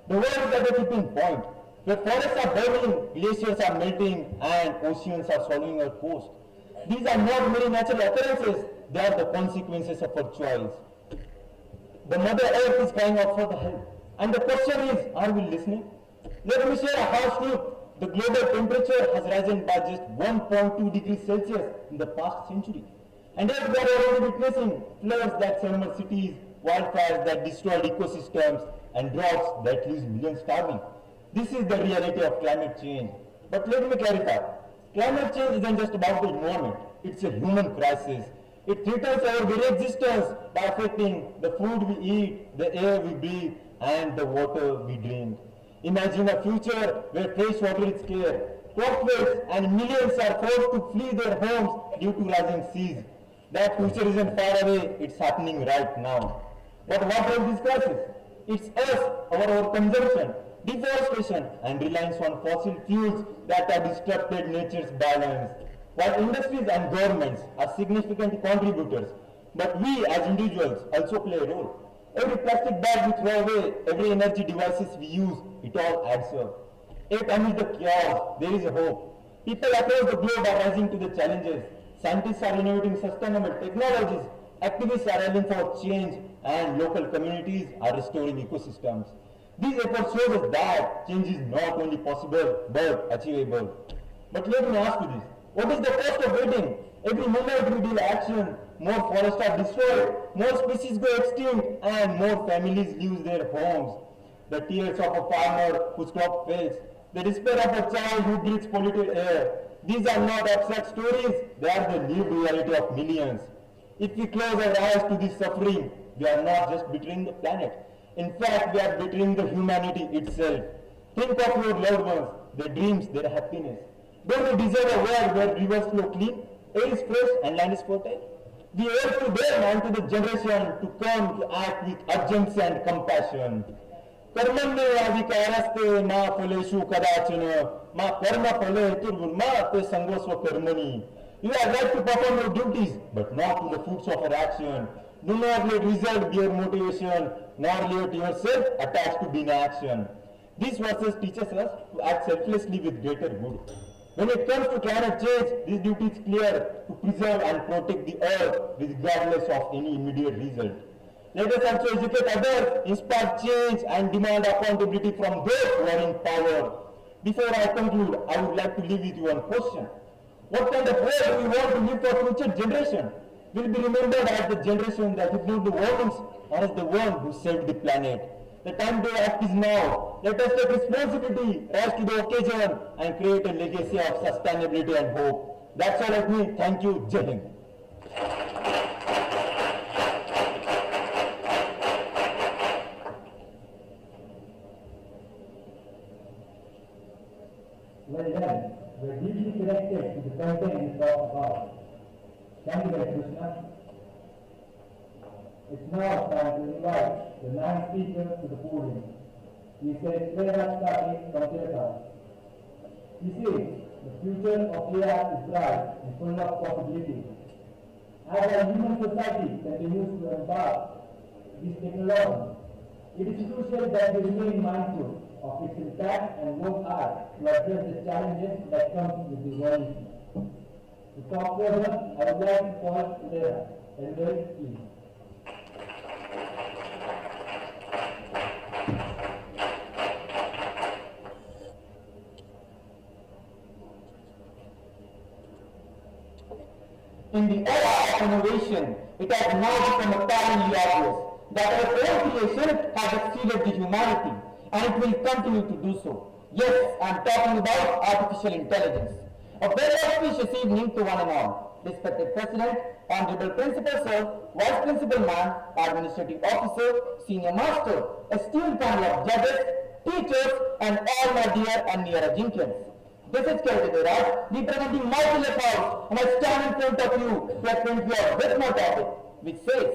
The world is at a tipping point, where forests are burning, glaciers are melting, and oceans are swallowing our coast. These are not mere natural occurrences, they are the consequences of our choice. The Mother Earth is crying out for the help. And the question is, are we listening? Let me share a harsh truth. The global temperature has risen by just 1.2 degrees Celsius in the past century. And yet we are already witnessing floods that submerge cities, wildfires that destroy ecosystems, and droughts that leave millions starving. This is the reality of climate change. But let me clarify. Climate change isn't just about the environment. It's a human crisis. It threatens our very existence by affecting the food we eat, the air we breathe, and the water we drink. Imagine a future where fresh water is scarce, crop fails, and millions are forced to flee their homes due to rising seas. That future isn't far away, it's happening right now. But what is this crisis? It's us, our consumption, deforestation, and reliance on fossil fuels that have disrupted nature's balance. While industries and governments are significant contributors, but we as individuals also play a role. Every plastic bag we throw away, every energy devices we use, it all adds up. Yet amid the chaos, there is a hope. People across the globe are rising to the challenges. Scientists are innovating sustainable technologies, activists are rallying for change, and local communities are restoring ecosystems. These efforts show us that change is not only possible, but achievable. But let me ask you this. What is the cost of waiting? Every moment we delay action, more forests are destroyed, more species go extinct, and more families lose their homes. The tears of a farmer whose crop fails, the despair of a child who breathes polluted air. These are not abstract stories, they are the lived reality of millions. If we close our eyes to this suffering, we are not just betraying the planet. In fact, we are betraying the humanity itself. Think of your loved ones, their dreams, their happiness. Don't they deserve a world where rivers flow clean, air is fresh, and land is fertile? We owe to them and to the generation to come to act with urgency and compassion. कर्मण्य अधिकारस्ते मा फलेषु कदाचन मा कर्म फले हेतुर्मा ते संगोस्व कर्मणि. You are right to perform your duties, but not to the fruits of your action. Do not let result be your motivation, nor let yourself attached to inaction. These verses teaches us to act selflessly with greater good. When it comes to climate change, this duty is clear: to preserve and protect the earth regardless of any immediate result. Let us also educate others, inspire change, and demand accountability from those who are in power. Before I conclude, I would like to leave with you one question. What kind of world do we want to leave for future generation? Will be remembered as the generation that ignored the warnings, or as the one who saved the planet? The time to act is now. Let us take responsibility, rise to the occasion, and create a legacy of sustainability and hope. That's all of me. Thank you. Jai Hind. Well done. We are deeply connected to the content you talked about. Thank you very Krishna. It's now time to invite the ninth speaker to the podium. He says, from Telangana. He says, the future of AI is bright and full of possibilities. As our human society continues to embark this technology, it is crucial that we remain mindful of its impact and work hard to address the challenges that come with the evolution. To talk further, I would like to call Elena. Elena, please. In the era of innovation, it has now become apparently obvious that our own creation has exceeded the humanity, and it will continue to do so. Yes, I am talking about artificial intelligence. A very auspicious evening to one and all. Respected President, Honorable Principal Sir, Vice Principal Ma'am, Administrative Officer, Senior Master, esteemed panel of judges, teachers, and all my dear and near Ajinkans. This is Kelvin representing my village house, and I stand in front of you to acquaint you with my topic, which says,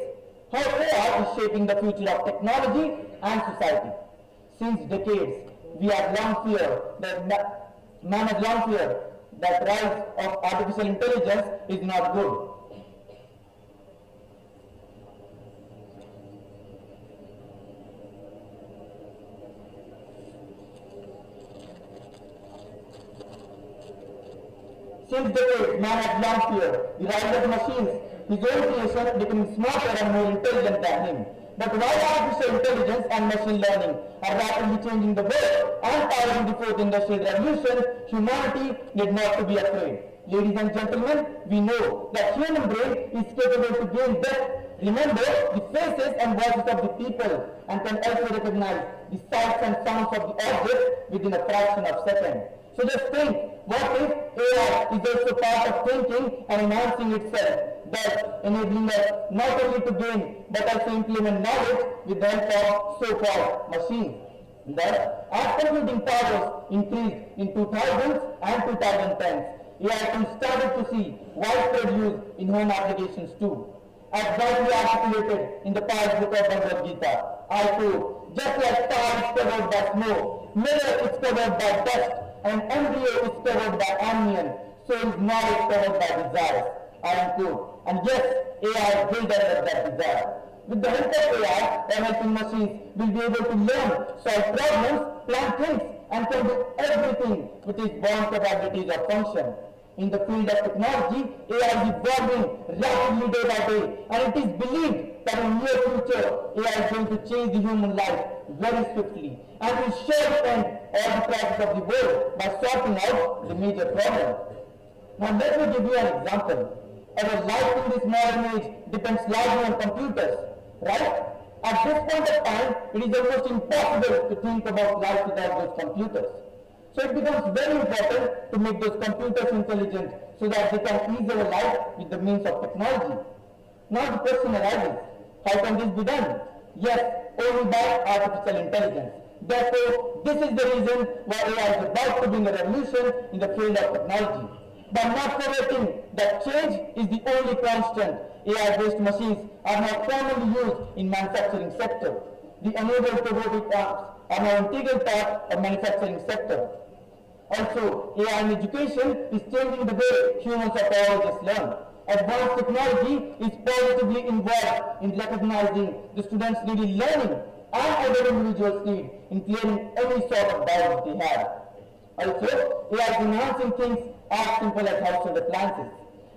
how AI is shaping the future of technology and society. Since decades, we have long feared that rise of artificial intelligence is not good. Since decades, man has long feared the rise of machines, his own creation becoming smarter and more intelligent than him. But while artificial intelligence and machine learning are rapidly changing the world and powering the fourth industrial revolution, humanity need not to be afraid. Ladies and gentlemen, we know that human brain is capable to gain depth, remember the faces and voices of the people, and can also recognize the sights and sounds of the object within a fraction of a second. So just think, what if AI is also part of thinking and enhancing itself, thus enabling us not only to gain but also implement knowledge with the help of so-called machines. Thus, as computing powers increased in 2000s and 2010s, AI tools started to see widespread use in home applications too. As widely articulated in the pious book of Bhagavad Gita, I quote, just like star is covered by snow, mirror is covered by dust, and embryo is covered by onion, so is knowledge covered by desires. I quote. And yes, AI will develop that desire. With the help of AI, the helping machines will be able to learn, solve problems, plan things, and can do everything with its born capabilities of function. In the field of technology, AI is evolving rapidly day by day, and it is believed that in the near future, AI is going to change the human life very swiftly, and will surely end all the problems of the world by sorting out the major problems. Now let me give you an example. Our life in this modern age depends largely on computers, right? At this point of time, it is almost impossible to think about life without those computers. So it becomes very important to make those computers intelligent so that they can ease our life with the means of technology. Now the question arises, how can this be done? Yes, only by artificial intelligence. Therefore, this is the reason why AI is about to bring a revolution in the field of technology. By not forgetting that change is the only constant, AI-based machines are now commonly used in manufacturing sector. The enabled robotic arms are now integral part of manufacturing sector. Also, AI in education is changing the way humans of all ages learn. Advanced technology is positively involved in recognizing the students' need in learning and other individuals' need in clearing any sort of doubts they have. Also, AI is enhancing things as simple as household appliances.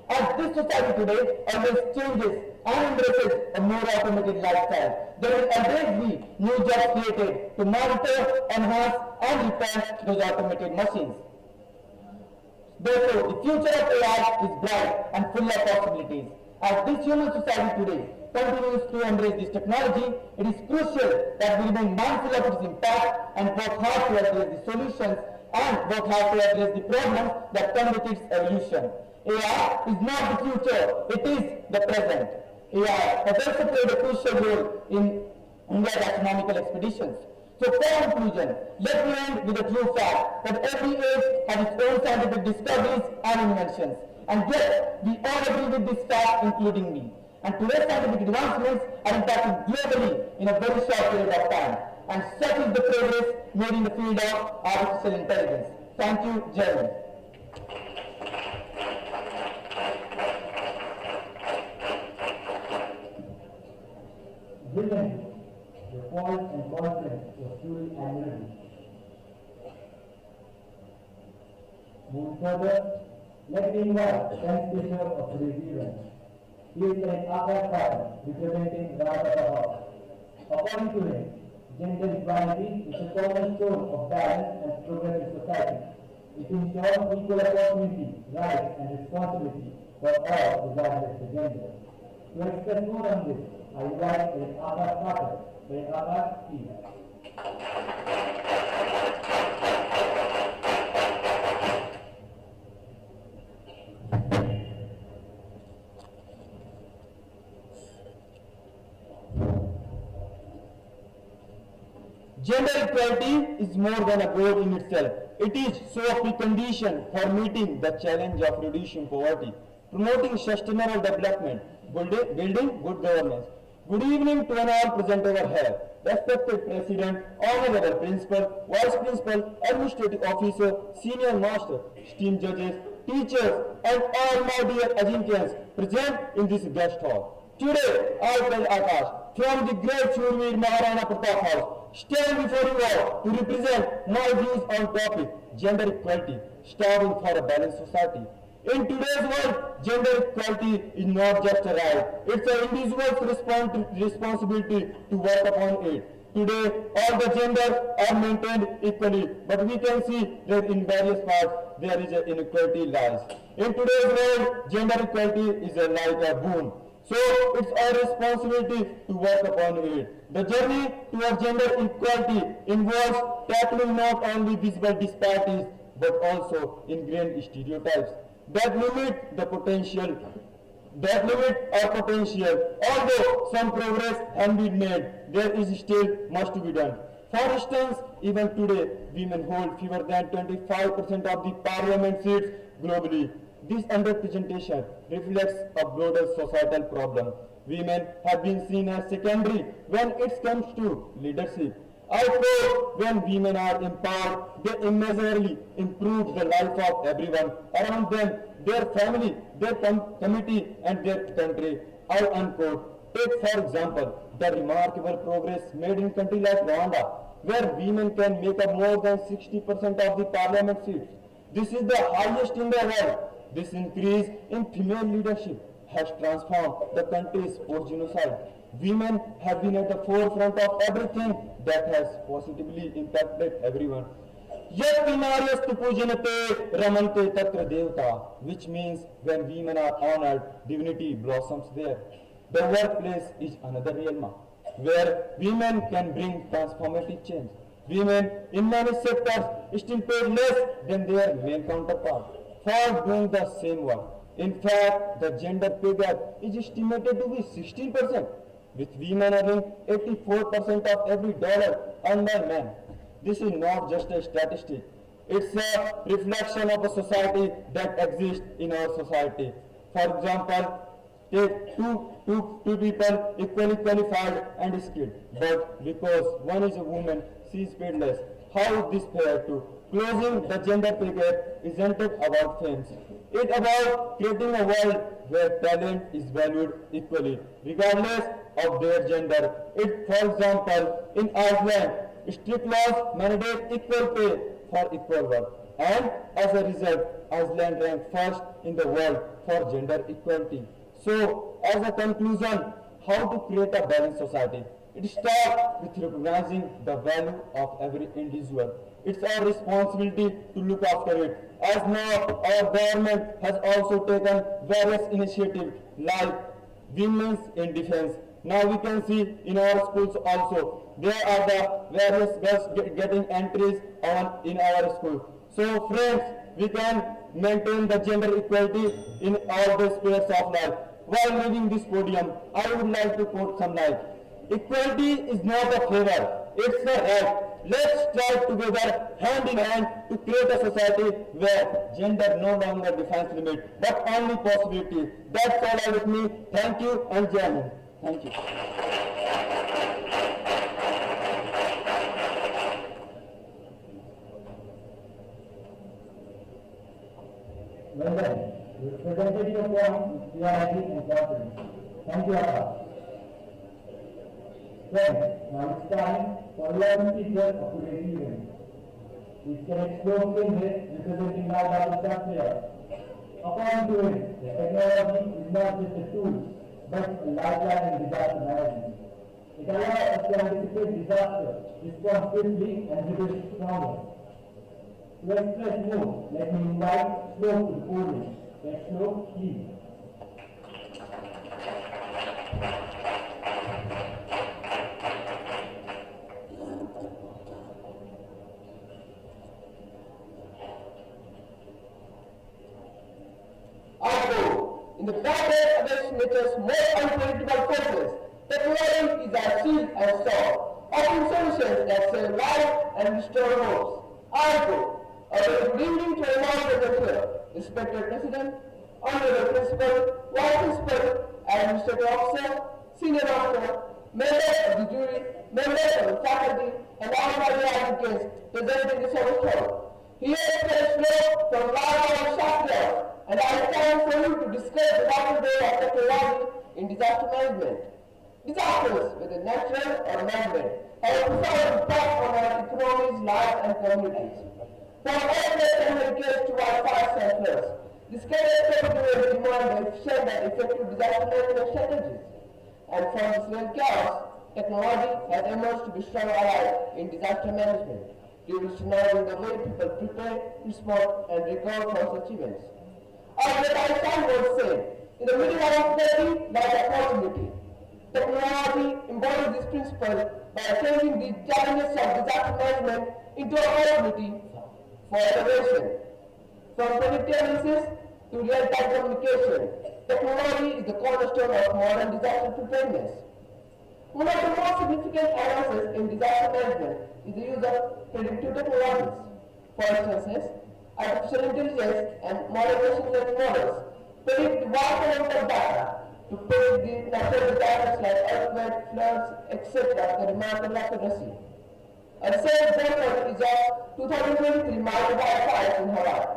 As this society today always changes and embraces a more automated lifestyle, there will always be new jobs created to monitor, enhance, and repair those automated machines. Therefore, the future of AI is bright and full of possibilities. As this human society today continues to embrace this technology, it is crucial that we remain mindful of its impact and work hard to address the solutions and work hard to address the problems that come with its evolution. AI is not the future, it is the present. AI has also played a crucial role in India's astronomical expeditions. So for conclusion, let me end with a true fact that every age has its own scientific discoveries and inventions. And yet, we all agree with this fact, including me. And today's scientific advancements are impacting globally in a very short period of time. And such is the progress made in the field of artificial intelligence. Thank you, Jeremy. Brilliant. The poise and confidence was truly admirable. Moving further, let me invite the 10th speaker of today's event. He is an Akash Patel representing Rajabha. According to him, gender equality is a cornerstone of balanced and progressive society. It ensures equal opportunity, rights, and responsibility for all regardless of gender. To express more on this, I invite Akash Patel. Akash, please. Gender equality is more than a goal in itself. It is so a precondition for meeting the challenge of reducing poverty, promoting sustainable development, building good governance, Good evening to all present over here. Respected President, Honorable Principal, Vice Principal, Administrative Officer, Senior Master, esteemed judges, teachers, and all my dear Ajinkyans present in this guest hall. Today, I, Akash, from the great Shurveer Maharana Pratap House, stand before you all to represent my views on topic gender equality, striving for a balanced society. In today's world, gender equality is not just a right, it's an individual's responsibility to work upon it. Today, all the genders are maintained equally, but we can see that in various parts there is an inequality lies. In today's world, gender equality is like a boon. So it's our responsibility to work upon it. The journey towards gender equality involves tackling not only visible disparities but also ingrained stereotypes that limit our potential. Although some progress has been made, there is still much to be done. For instance, even today, women hold fewer than 25% of the parliament seats globally. This underrepresentation reflects a broader societal problem. Women have been seen as secondary when it comes to leadership. I hope when women are empowered, they immeasurably improve the life of everyone around them, their family, their community, and their country. I unquote. Take for example the remarkable progress made in countries like Rwanda, where women can make up more than 60% of the parliament seats. This is the highest in the world. This increase in female leadership has transformed the country's post-genocide. Women have been at the forefront of everything that has positively impacted everyone. Yet Vinaryastu pujanate ramante tatra devta, which means when women are honored, divinity blossoms there. The workplace is another realm where women can bring transformative change. Women in many sectors still paid less than their male counterparts for doing the same work. In fact, the gender pay gap is estimated to be 16%, with women earning 84% of every dollar earned by men. This is not just a statistic. It's a reflection of a society that exists in our society. For example, take two people equally qualified and skilled, but because one is a woman, she is paid less. How is this fair to? Closing the gender pay gap isn't it about fame. It's about creating a world where talent is valued equally, regardless of their gender. For example, in Iceland, strict laws mandate equal pay for equal work. And as a result, Iceland ranked first in the world for gender equality. So, as a conclusion, how to create a balanced society? It starts with recognizing the value of every individual. It's our responsibility to look after it. As now, our government has also taken various initiatives like Women's in Defense. Now we can see in our schools also, there are the various girls getting entries in our school. So friends, we can maintain the gender equality in all the spheres of life. While leaving this podium, I would like to quote some lines. Equality is not a favor, it's a right. Let's strive together, hand in hand, to create a society where gender no longer defines limit, but only possibility. That's all with me. Thank you and Jai Hind. Thank you. Well done. You presented your point with clarity and confidence. Thank you, Akash. Friends, now it's time for 11th teacher of today's event. We can explore changes representing our Pakistan players. According to it, the technology is not just a tool, but a lifeline in disaster management. It allows us to anticipate disaster, respond swiftly, and rebuild stronger. To express more, let me invite Flo to the podium. Let's Flo, please. In the battle against nature's most unpredictable forces, technology is as shield and sword, offering solutions that save lives and restore hopes. A good evening to all the here, respected President, Honorable Principal, Vice Principal, Administrative Officer, senior master, members of the jury, members of the faculty, and all my advocates present in this hall. Here is flow from Lala Shakya, and I stand for you to discuss the vital role of technology in disaster management. Disasters, whether natural or man-made, have a profound impact on our economies, lives, and communities. From earthquakes and hurricanes to wildfires and floods, this kind of category demand efficient and effective disaster management strategies. And from this real chaos, technology has emerged to be strong ally in disaster management, revolutionizing the way people prepare, respond, and recover from such events. As the Einstein once said, in the middle of difficulty lies opportunity. Technology embodies this principle by changing the challenges of disaster management into opportunity for innovation. From predictive analysis to real-time communication, technology is the cornerstone of modern disaster preparedness. One of the most significant advances in disaster management is the use of predictive technologies. For instance, artificial intelligence and modern machine learning models predict the vast amount of data to predict the natural disasters like earthquakes, floods, etc. with remarkable accuracy. A recent example is of 2023 Maui wildfires in Hawaii,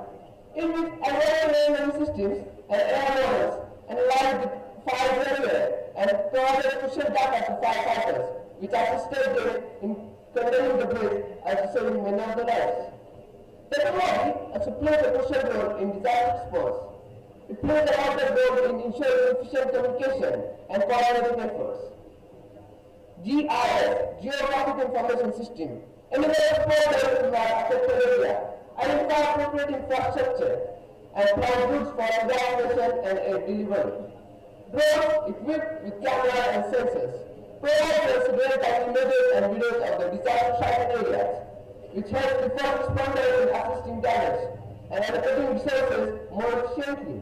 in which advanced learning systems and AI models analyzed the fire area and provided crucial data to firefighters, which assisted them in containing the blaze and saving many of the lives. Technology also plays a crucial role in disaster response. It plays a vital role in ensuring efficient communication and coordinating efforts. GIS, Geographic Information System, enables portals to map affected area, identify appropriate infrastructure, and plan routes for evacuation and aid delivery. Drones equipped with cameras and sensors provide us real-time images and videos of the disaster-stricken areas, which helps the first responders in assisting damage and allocating resources more efficiently.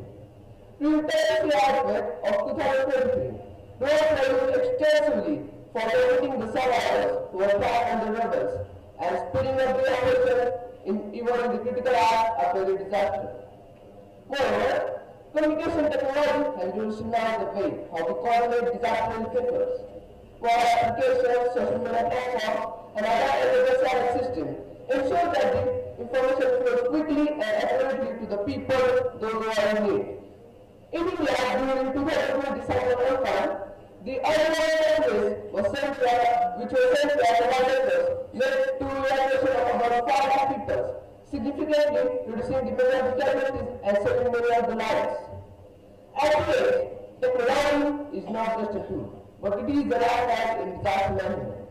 During the earthquake of 2023, drones were used extensively for locating the survivors who were trapped under rubble and speeding up the operation in even the critical hours after the disaster. Moreover, communication technology has revolutionized the way how we coordinate disaster relief efforts. While applications, social media platforms, and other emergency systems ensure that the information flows quickly and accurately to the people, those who are in need. In India, during 2020 cyclone Amphan, the early was sent which was sent to advisors led to evacuation of about 5 people, significantly reducing the number of casualties and saving many of the lives. At first, technology is not just a tool, but it is the lifestyle in disaster management.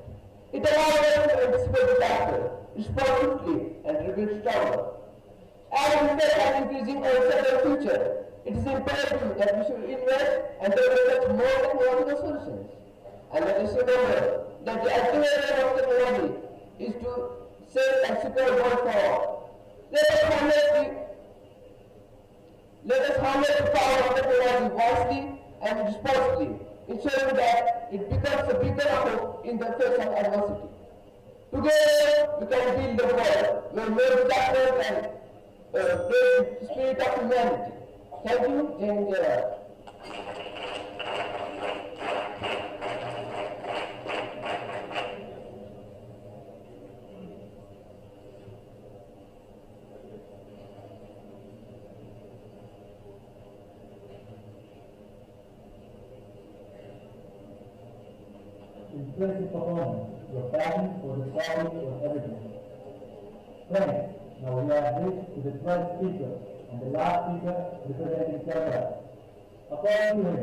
It allows us to anticipate disaster, respond quickly, and rebuild stronger. As we face an increasing uncertain future, it is imperative that we should invest and develop more technological solutions. And let us remember that the ultimate aim of technology is to save and secure world for all. Let us harness the power of technology wisely and responsibly, ensuring that it becomes a beacon of hope in the face of adversity. Together, we can build a world where no disaster can break the spirit of humanity. Thank you, Jane Gerard. Impressive performance. Your passion for the solving was evident. Friends, now we are reached to the 12th speaker and the last speaker representing SATARA. According to him,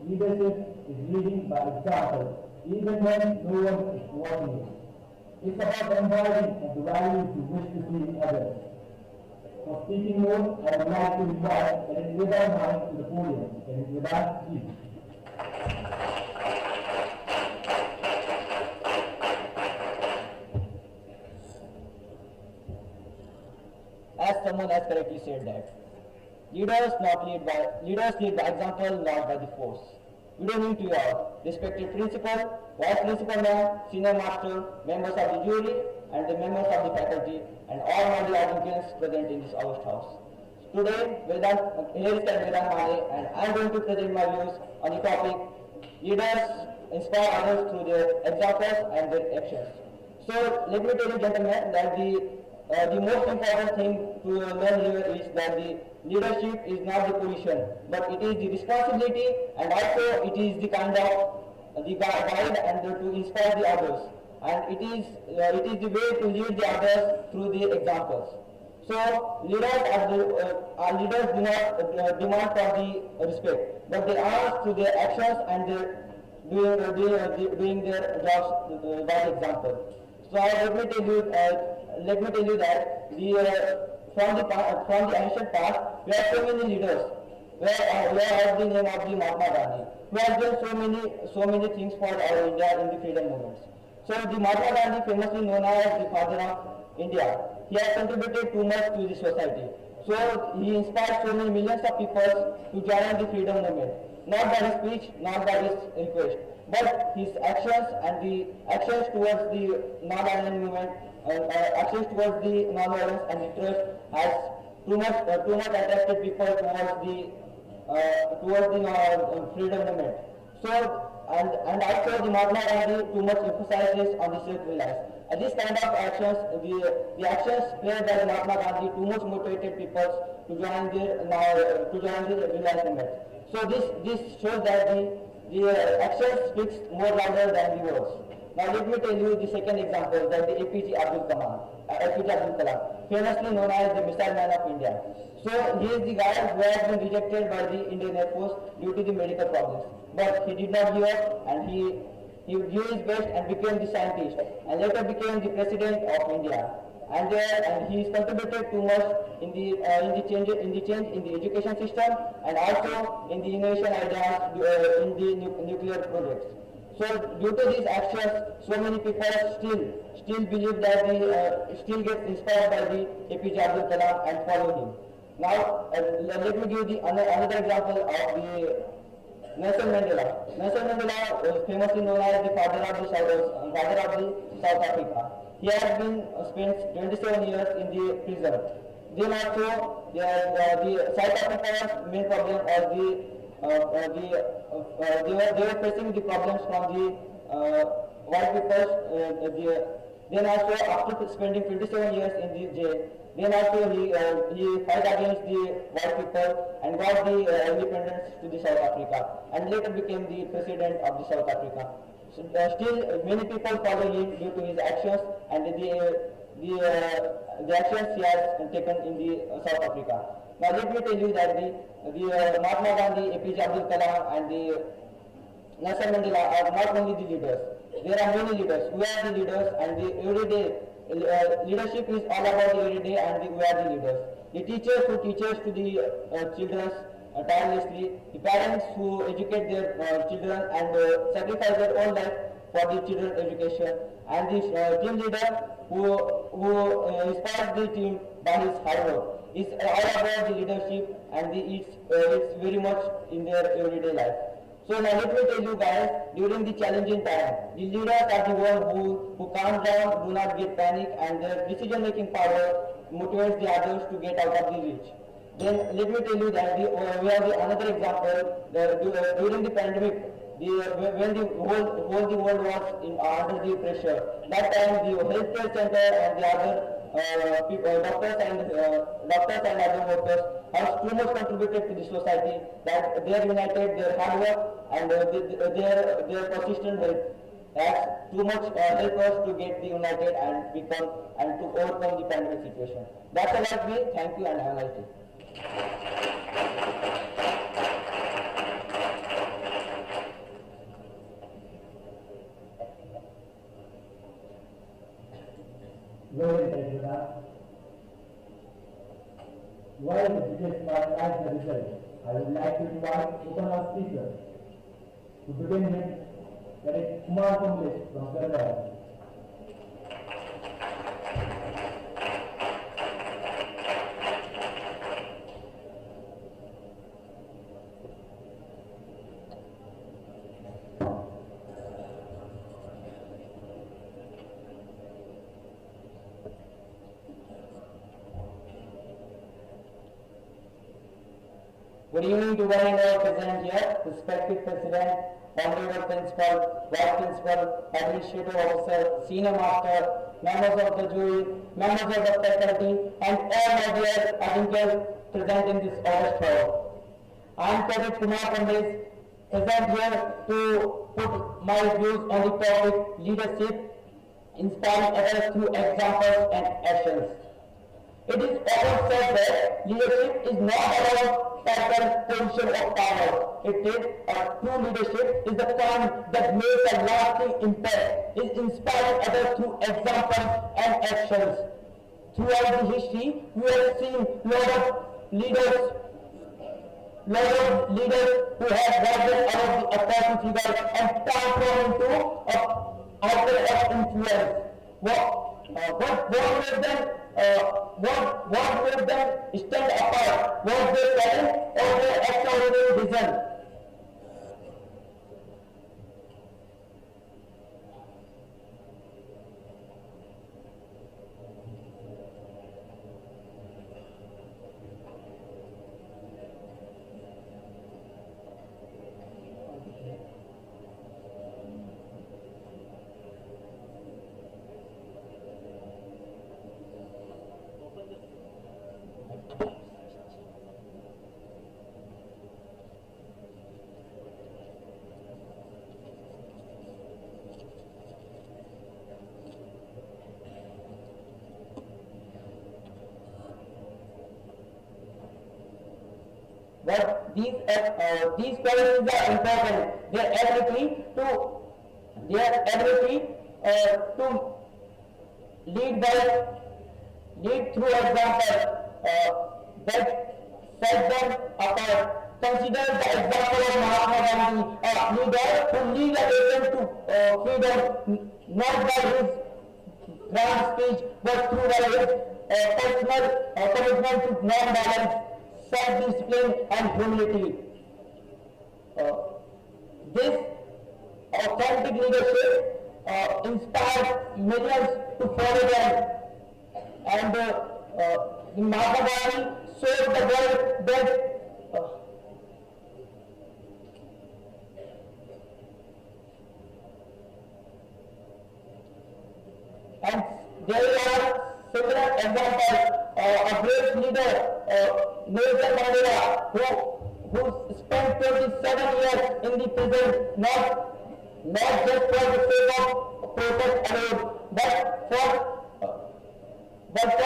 leadership is leading by example even when no one is watching it. It's about embodying the values you wish to see in others. For speaking more, I would like to invite Eleventh Mind to the podium. Eleventh, please. As someone has correctly said that leaders lead by example, not by the force. We don't need to all respected principal, vice principal ma'am, senior master, members of the jury, and the members of the faculty, and all my dear audience present in this august house. Today, here is Vedant Mane, and I am going to present my views on the topic Leaders inspire others through their examples and their actions. So let me tell you, gentlemen, that the most important thing to learn here is that the leadership is not the position, but it is the responsibility, and also it is the kind of the guide and to inspire the others, and it is the way to lead the others through the examples. So leaders do not demand for the respect, but they ask through their actions and their doing their jobs by example. So let me tell you that from the ancient past, we have so many leaders. Where has the name of the Mahatma Gandhi, who has done so many things for our India in the freedom movements. So the Mahatma Gandhi, famously known as the father of India, he has contributed too much to the society. So he inspired so many millions of people to join the freedom movement, not by his speech, not by his request, but his actions and the actions towards the non-violent movement, actions towards the non-violence and the trust has too much attracted people towards the freedom movement. So and also the Mahatma Gandhi too much emphasizes on the self-reliance. This kind of actions, the actions played by the Mahatma Gandhi too much motivated people to join the reliance movement. So this shows that the action speaks more louder than the words. Now let me tell you the second example, that the APJ Abdul Kalam, famously known as the missile man of India. So he is the guy who has been rejected by the Indian Air Force due to the medical problems. But he did not give up, and he gave his best and became the scientist, and later became the president of India. And he has contributed too much in the change in the education system, and also in the innovation ideas in the nuclear projects. So due to these actions, so many people still believe that still get inspired by the APJ Abdul Kalam and follow him. Now let me give another example of the Nelson Mandela. Nelson Mandela was famously known as the father of the South Africa. He has been spent 27 years in the prison. Then also the South Africa's main problem was they were facing the problems from the white people. Then also after spending 27 years in the jail, then also he fight against the white people and got the independence to the South Africa, and later became the president of the South Africa. So still many people follow him due to his actions and the actions he has taken in the South Africa. Now let me tell you that the Mahatma Gandhi, APJ Abdul Kalam and the Nelson Mandela are not only the leaders. There are many leaders. We are the leaders, and the everyday leadership is all about the everyday, and we are the leaders. The teachers who teaches to the children tirelessly, the parents who educate their children and sacrifice their own life for the children's education, and the team leader who inspires the team by his hard work. It's all about the leadership, and it's very much in their everyday life. So now let me tell you guys, during the challenging time, the leaders are the one who calm down, do not get panic, and their decision-making power motivates the others to get out of the reach. Then let me tell you that we have another example. During the pandemic, when the whole world was under the pressure, that time the healthcare center and the other doctors and other workers have too much contributed to the society, that they are united, their hard work and their persistent help has too much help us to get the united and become and to overcome the pandemic situation. That's all about me. Thank you and have a nice day. Glory to God. While the biggest finalize the result, I would like to invite open house speaker to begin with, that is Kumar Kamlesh from Kerala. Good evening to one and all present here, respected President honorable principal, vice principal, administrative officer, senior master, members of the jury, members of the faculty, and all my dear Adinkers present in this august hall. I am Cadet Kumar Pandit, present here to put my views on the topic leadership, inspiring others through examples and actions. It is often said that leadership is not about title, position or power. It is true leadership is the kind that makes a lasting impact, is inspiring others through examples and actions. Throughout the history, we have seen lot of leaders who have risen out of the authority figure and transformed into a outlet of influence. What made them stand apart? Was their talent or their extraordinary vision? But these qualities are important. Their ability to lead through example that set them apart. Consider the example of Mahatma Gandhi, a leader who lead a nation to freedom, not by his grand speech, but through his personal commitment to non-violence, self-discipline and humility. This authentic leadership inspires millions to follow them, and Mahatma Gandhi showed the world that and there are similar examples. A great leader, Nelson Mandela, who spent 27 years in the prison, not just for the sake of protest alone, but for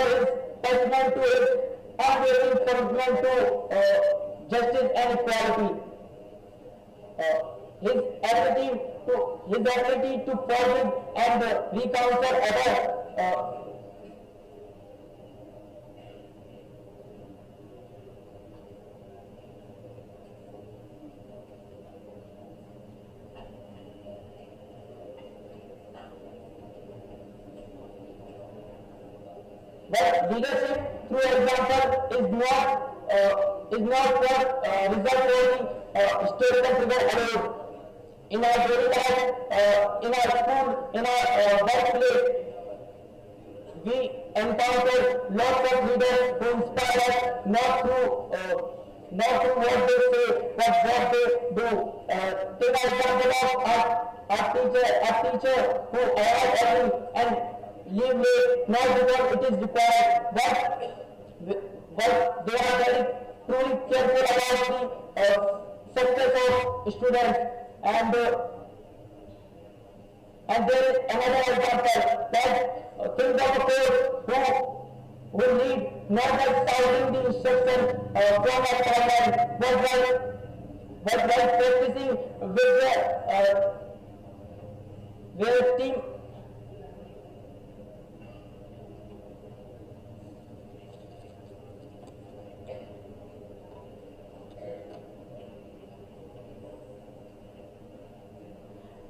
his testament to his unwavering commitment to justice and equality. His ability to forgive and recounsel others. But leadership through example is not for result-oriented historical figure alone. In our daily life, in our school, in our workplace, we encounter lots of leaders who inspire us not through what they say, but what they do. Take an example of our teacher who arrives early and leave late, not because it is required, but they are very truly careful about the success of students. And there is another example that think of a coach who lead not by shouting the instruction from a timeline, but by practicing with their team.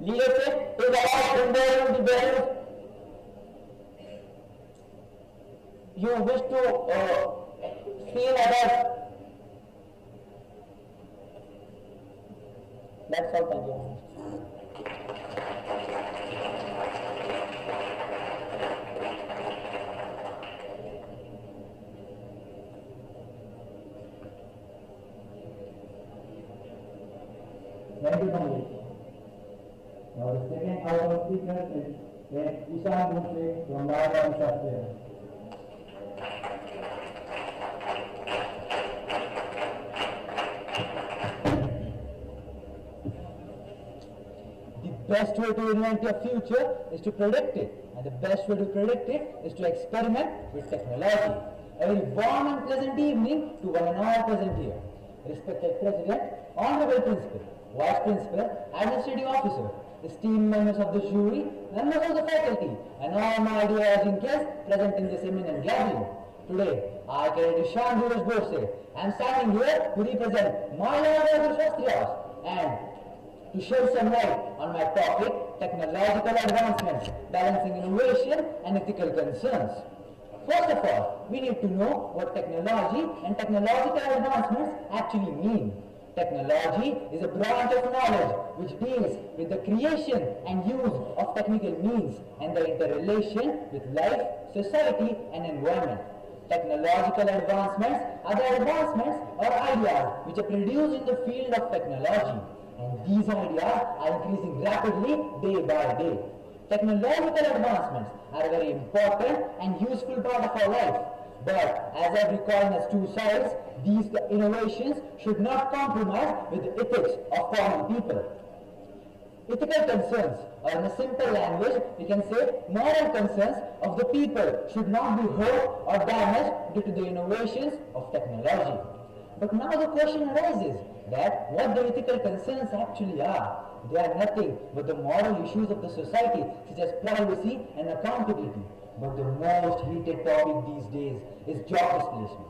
Leadership is about embodying the values you wish to see in others. That's all, thank you. Thank you, Sanjay. speaker is Ishan Mukle from Lara Software. The best way to invent your future is to predict it, and the best way to predict it is to experiment with technology. A very warm and pleasant evening to one and all present here. Respected President, Honorable Principal, Vice Principal, Administrative Officer, esteemed members of the jury, members of the faculty, and all my dear urgent guests present in this eminent gathering. Today, I, Cadet Ishan Bose, am standing here to represent my Lord Shastriyas and to shed some light on my topic, technological advancements, balancing innovation and ethical concerns. First of all, we need to know what technology and technological advancements actually mean. Technology is a branch of knowledge which deals with the creation and use of technical means and the interrelation with life, society and environment. Technological advancements are the advancements or ideas which are produced in the field of technology. And these ideas are increasing rapidly day by day. Technological advancements are a very important and useful part of our life. But as every coin has two sides, these innovations should not compromise with the ethics of common people. Ethical concerns, or in a simple language, we can say moral concerns of the people should not be hurt or damaged due to the innovations of technology. But now the question arises that what the ethical concerns actually are. They are nothing but the moral issues of the society, such as privacy and accountability. But the most heated topic these days is job displacement.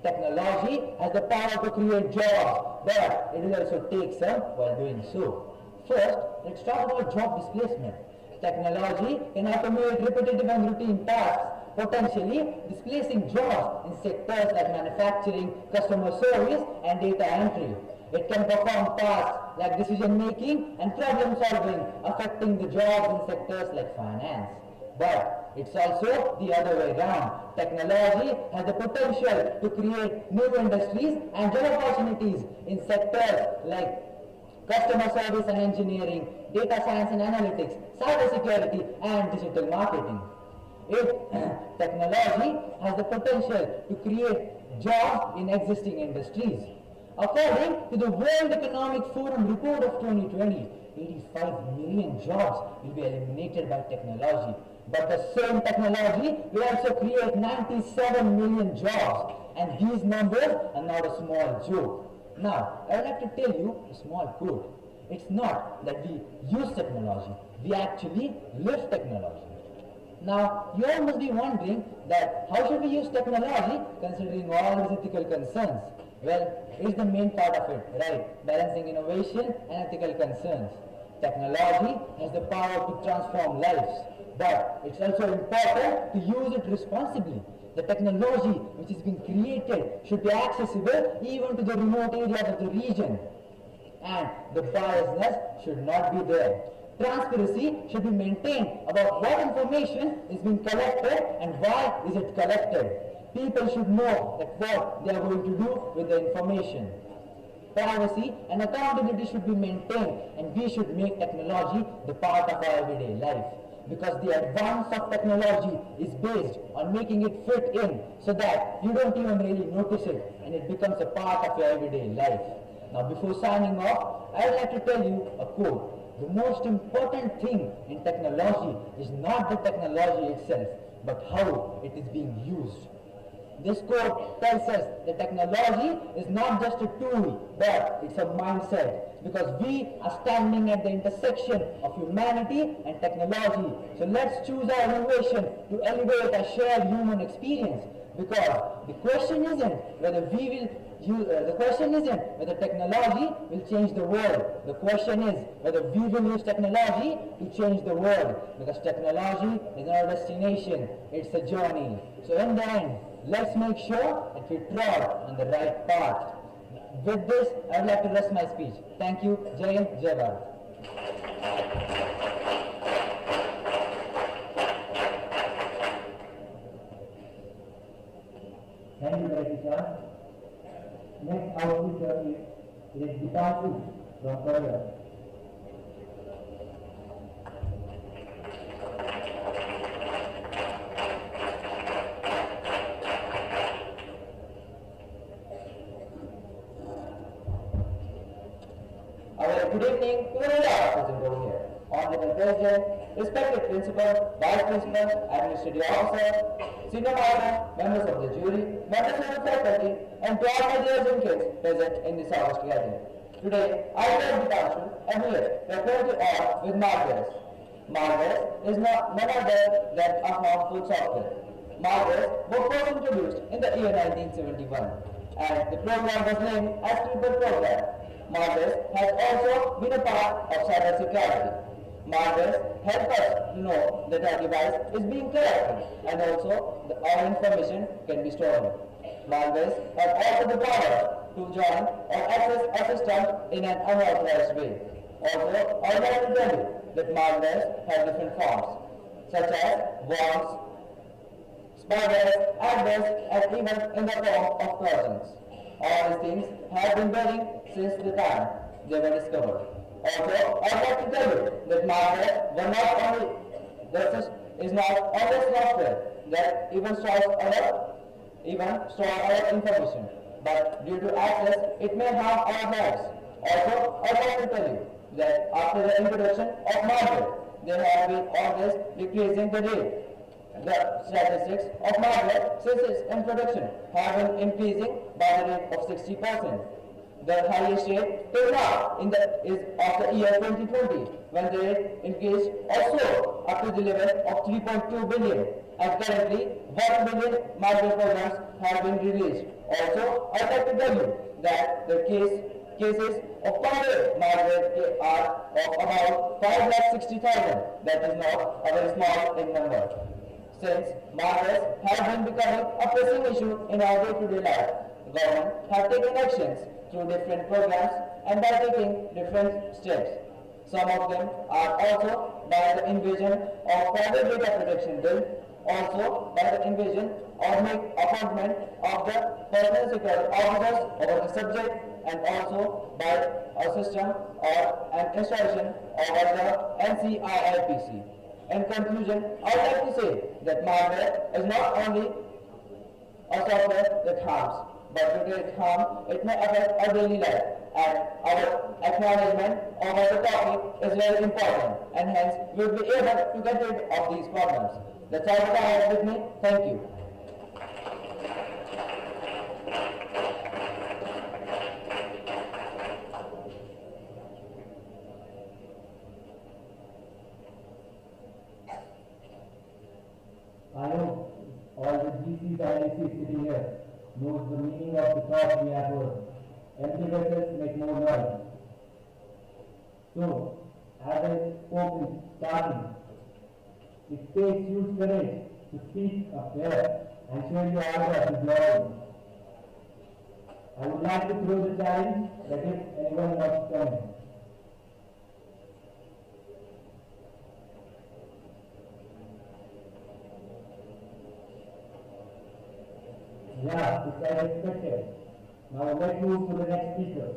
Technology has the power to create jobs, but it will also take some while doing so. First, let's talk about job displacement. Technology can automate repetitive and routine tasks, potentially displacing jobs in sectors like manufacturing, customer service, and data entry. It can perform tasks like decision making and problem solving, affecting the jobs in sectors like finance. But it's also the other way around. Technology has the potential to create new industries and job opportunities in sectors like customer service and engineering, data science and analytics, cybersecurity, and digital marketing. If technology has the potential to create jobs in existing industries. According to the World Economic Forum report of 2020, 85 million jobs will be eliminated by technology. But the same technology will also create 97 million jobs. And these numbers are not a small joke. Now, I would like to tell you a small quote. It's not that we use technology, we actually live technology. Now, you all must be wondering that how should we use technology considering all these ethical concerns? Well, it's the main part of it, right? Balancing innovation and ethical concerns. Technology has the power to transform lives, but it's also important to use it responsibly. The technology which is being created should be accessible even to the remote areas of the region. And the biasness should not be there. Transparency should be maintained about what information is being collected and why is it collected. People should know that what they are going to do with the information. Privacy and accountability should be maintained, and we should make technology the part of our everyday life. Because the advance of technology is based on making it fit in so that you don't even really notice it and it becomes a part of your everyday life. Now before signing off, I would like to tell you a quote. The most important thing in technology is not the technology itself, but how it is being used. This quote tells us that technology is not just a tool, but it's a mindset. Because we are standing at the intersection of humanity and technology. So let's choose our innovation to elevate a shared human experience. Because the question isn't whether technology will change the world. The question is whether we will use technology to change the world. Because technology is not a destination, it's a journey. So in the end, let's make sure that we trod on the right path. With this, I would like to rest my speech. Thank you. Jai Hind, Jai Bharat. Thank you, Pratisha. Next, our speaker is Deepanshu from Korea. good evening to all present over here. Honorable President, respected Principal, Vice Principal, Administrative Officer, Senior Master, members of the jury, members of the faculty, and to all my dear kids present in this august gathering. Today, I take the council and here represent you all with Marvelous. Marvelous is none other than a harmful software. Marvelous was first introduced in the year 1971, and the program was named as Triple Program. Marvelous has also been a part of cybersecurity. Marvelous helps us to know that our device is being corrupted and also our information can be stolen. Marvelous has also the power to join or access a system in an unauthorized way. Also, I would like to tell you that Marvelous has different forms, such as worms, spiders, adverse, and even in the form of persons. All these things have been building since the time they were discovered. Also, I would like to tell you that Marvelous is not only software that even stores our information, but due to access, it may harm our lives. Also, I would like to tell you that after the introduction of Marvelous, there have been always decreasing the rate. The statistics of Marvelous since its introduction have been increasing by the rate of 60%. The highest rate till now is of the year 2020, when the rate increased also up to the level of 3.2 billion. And currently, 1 billion Marvelous programs have been released. Also, I would like to tell you that the cases of public Marvelous are of about 5,60,000. That is not a very small in number. Since Marvelous has been becoming a pressing issue in our day-to-day life, the government has taken actions through different programs and by taking different steps. Some of them are also by the invasion of private data protection bill, also by the invasion or make appointment of the personal security officers over the subject, and also by a system or an installation over the NCIIPC. In conclusion, I would like to say that Marvelous is not only a software that harms, but due to its harm, it may affect our daily life, and our acknowledgement of the topic is very important, and hence we will be able to get rid of these problems. That's all that I have with me. Thank you. I hope all the GCs and ACs sitting here knows the meaning of the talk we have heard. Empty vessels make more noise. So, as I spoke in starting, it takes huge courage to speak up here and show you all of the glory. I would like to throw the challenge that if anyone wants to come in. Yeah, it's as expected. Now let's move to the next speaker.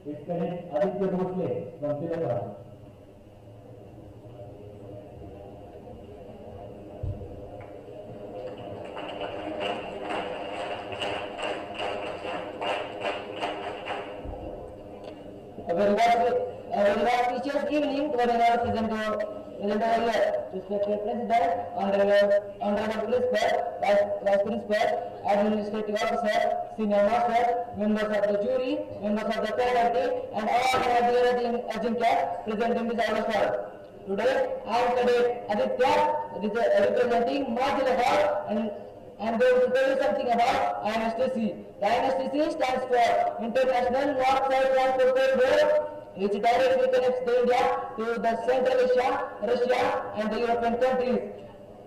It's Cadet Aditya Bhosle from Telangana. A very auspicious evening to our present over here. Respected President, Honorable Principal, Vice Principal, Administrative Officer, Senior Master, members of the jury, members of the faculty, and all my dear Ajinkya present in this hour hall. Today, I am Cadet Aditya representing my Hall, and I am going to tell you something about INSTC. The INSTC stands for International North-South Transport Corridor, which directly connects the India to the Central Asia, Russia, and the European countries.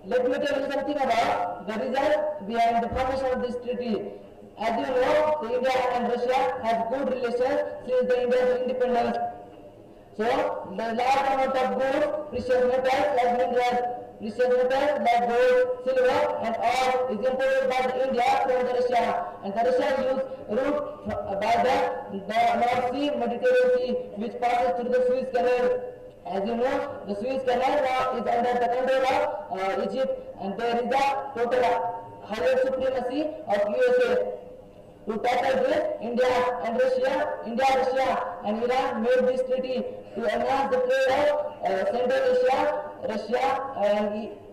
Let me tell you something about the reason behind the formation of this treaty. As you know, the India and Russia have good relations since the India's independence. So, the large amount of goods, precious metals like minerals, precious metals like gold, silver, and all is imported by the India from the Russia. And the Russia use route by the North Sea, Mediterranean Sea, which passes through the Suez Canal. As you know, the Suez Canal now is under the control of Egypt, and there is a total higher supremacy of USA. To tackle this, India, Russia, and Iran made this treaty to enhance the trade of Central Asia,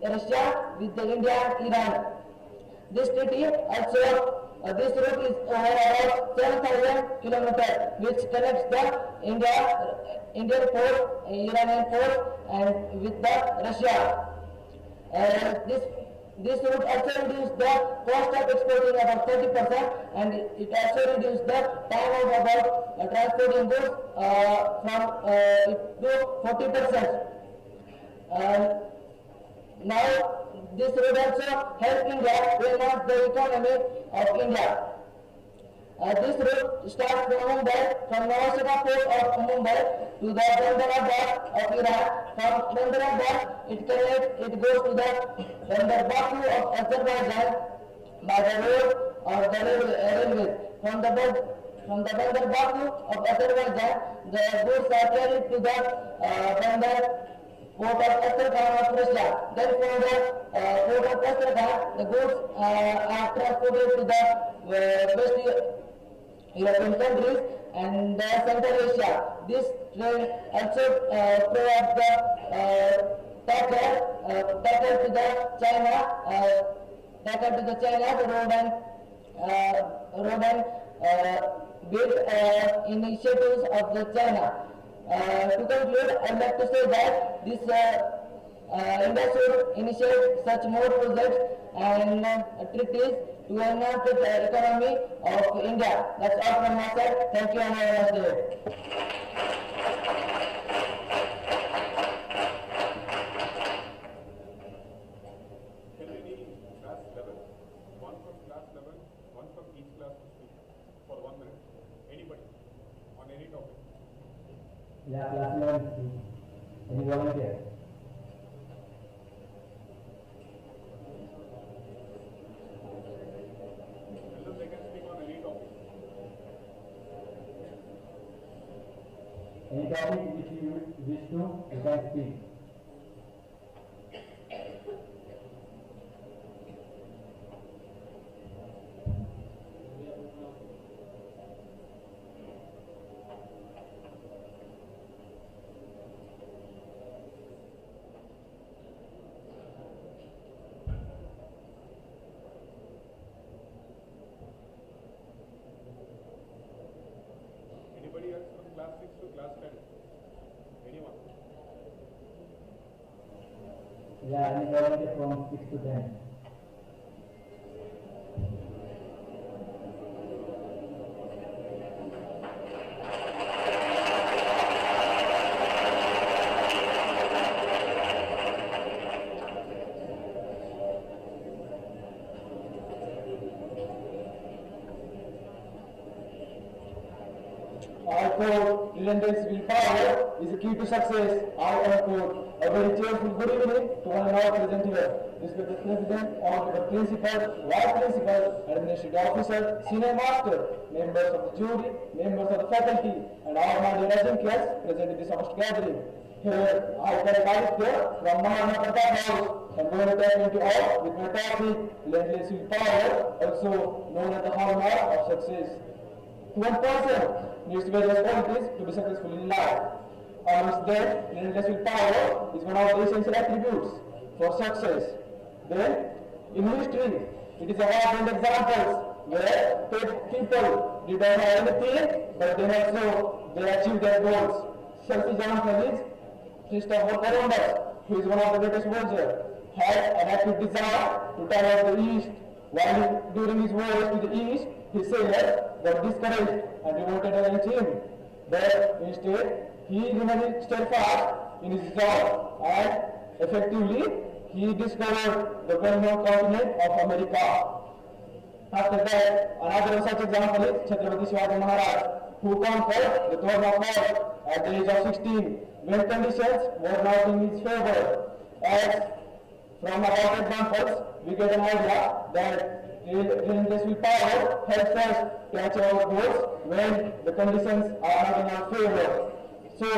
Russia with the India and Iran. This treaty also, this route is over about 7,000 kilometers, which connects the Indian port, Iranian port, and with the Russia. This route also reduced the cost of exporting about 30%, and it also reduced the time of about transporting goods from it to 40%. Now, this route also helped India to enhance the economy of India. This route starts from Mumbai, from Navasota port of Mumbai to the Bandar of Iran. From Bandar it goes to the Bandar Baku of Azerbaijan by the road or the railways. From the Bandar Baku of Azerbaijan, the goods are carried to the Bandar port of Astrakhan of Russia. Then from the port of Astrakhan, the goods are transported to the West European countries and Central Asia. This trade also provides the tackle to the China, the road and build initiatives of the China. To conclude, I'd like to say that this India should initiate such more projects and treaties to enhance the economy of India. That's all from my side. Thank you and have a nice day. Can any class level, one from class level, one from each class to speak for 1 minute? Anybody on any topic? Yeah, class 11. Any volunteer? They can speak on any topic. Any topic which you wish to, you can speak. Anybody else from class 6 to class 10? Anyone? Yeah, any volunteer from 6 to 10. I quote, relentless willpower is the key to success. I unquote, a very cheerful good evening to one and all present here. Respected President, Honorable Principal, Vice Principal, Administrative Officer, Senior Master, members of the jury, members of the faculty, and all my dear Ajinkya's present in this august gathering. Here, I carry Aditya from Mahana Pratap House and going to tap into all with my topic, relentless willpower, also known as the hallmark of success. One person needs various qualities to be successful in life. Amongst them, relentless willpower is one of the essential attributes for success. Then, in history, it is a vast examples where people did not have anything, but then also they achieved their goals. Such example is Christopher Columbus, who is one of the greatest voyagers, had an active desire to travel the east. While during his voyage to the east, his sailors got discouraged and revolted against him. But instead, he remained steadfast in his resolve and effectively he discovered the well-known continent of America. After that, another such example is Chhatrapati Shivaji Maharaj, who conquered the throne of war at the age of 16 when conditions were not in his favor. As from about examples, we get an idea that relentless willpower helps us to achieve our goals when the conditions are not in our favor. So,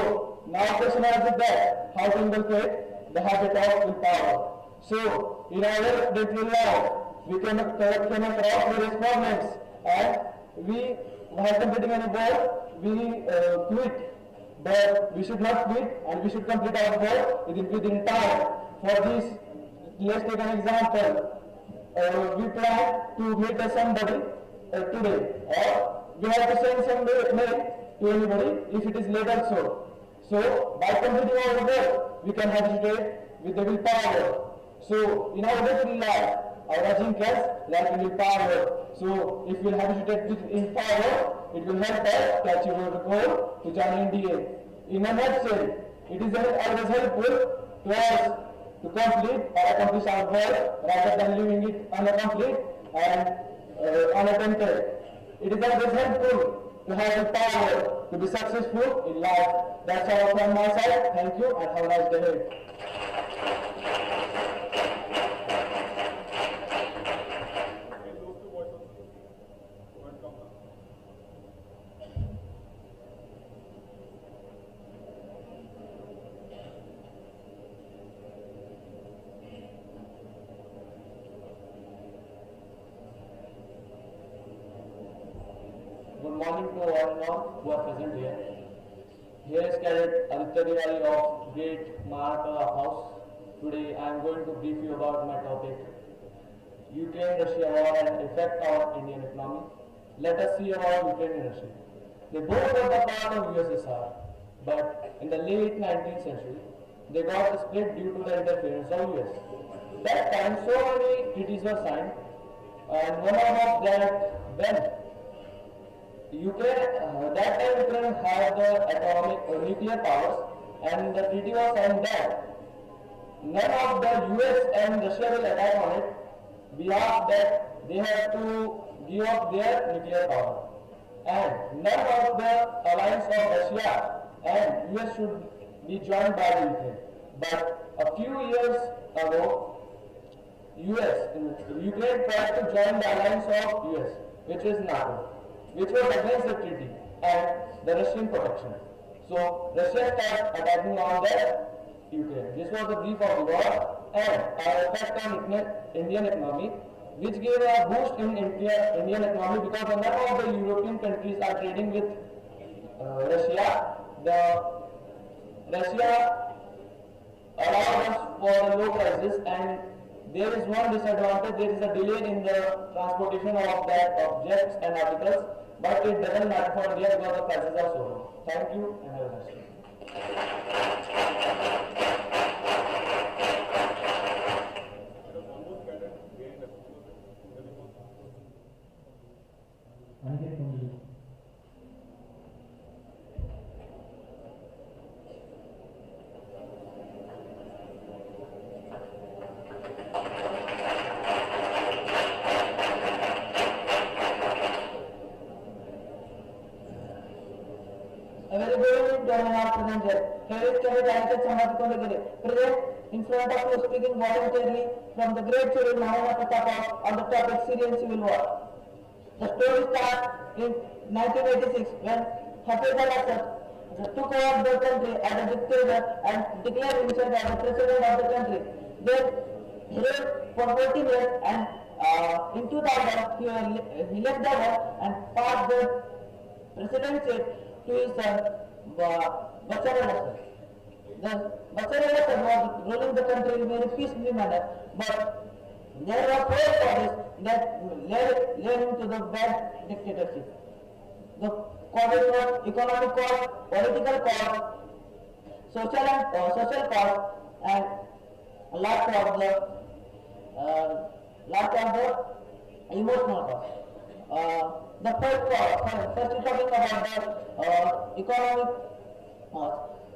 now question is that how to inculcate the habit of willpower. So, in our day-to-day life, we came across various problems and we, while completing any work, we quit. But we should not quit and we should complete our work within time. For this, let's take an example. We plan to meet somebody today, or we have to send some mail to anybody if it is late also. So by completing our work, we can habitate with the willpower. So in our daily life, our ajinkya's like willpower. So if we habitate with in power, it will help us to achieve our goal to join NDA. In a nutshell, it is always helpful to us to complete or accomplish our work rather than leaving it unaccomplished and unattempted. It is always helpful to have the power to be successful in life. That's all from my side. Thank you and have a nice day. Good morning to all and all who are present here. Here is Cadet Aditya Diwali of Great Maharashtra House. Today I am going to brief you about my topic, Ukraine-Russia war and effect on Indian economy. Let us see about Ukraine and Russia. They both were the part of USSR, but in the late 19th century, they got split due to the interference of US. That time so many treaties were signed, and one of that when that time Ukraine had the atomic nuclear powers, and the treaty was signed that none of the US and Russia will attack on it, beyond that they have to give up their nuclear power. And none of the alliance of Russia and US should be joined by the Ukraine. But a few years ago, Ukraine tried to join the alliance of US, which is NATO, which was against the treaty and the Russian protection. So Russia started attacking on the Ukraine. This was the brief of the war and our effect on Indian economy, which gave a boost in Indian economy because none of the European countries are trading with Russia. Russia allowed us for low prices, and there is one disadvantage: there is a delay in the transportation of that objects and articles. But it doesn't matter for India because the prices are so low. Thank you and have a nice day. A very good evening to all our present here. Here is Cadet Aditya Samadhi present in front of you, speaking voluntarily from the great civil Mahana Pratap on the topic Syrian civil war. The story starts in 1986 when Hafez al-Assad took over the country as a dictator and declared himself as the president of the country. Then he ruled for 14 years, and in 2000 he left the war and passed the presidency to his son Bashar al-Assad. Bashar al-Assad was ruling the country in a very peaceful manner, but there were 4 causes that led him to the bad dictatorship. The causes were economic cause, political cause, social cause, and lack of the emotional cause. The first is talking about the economic cause.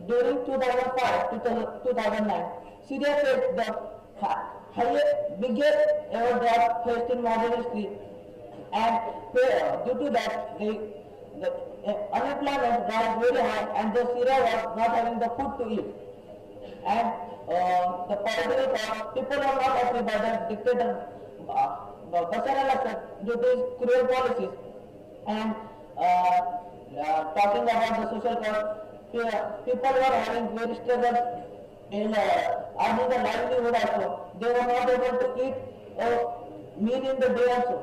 During 2005 to 2009, Syria faced the biggest ever drought faced in modern history, and due to that, the unemployment was very high, and the Syria was not having the food to eat. And the political cause, people are not happy by the dictator Bashar al-Assad due to his cruel policies. And talking about the social cause, people were having very struggles in earning the livelihood also. They were not able to eat a meal in the day also.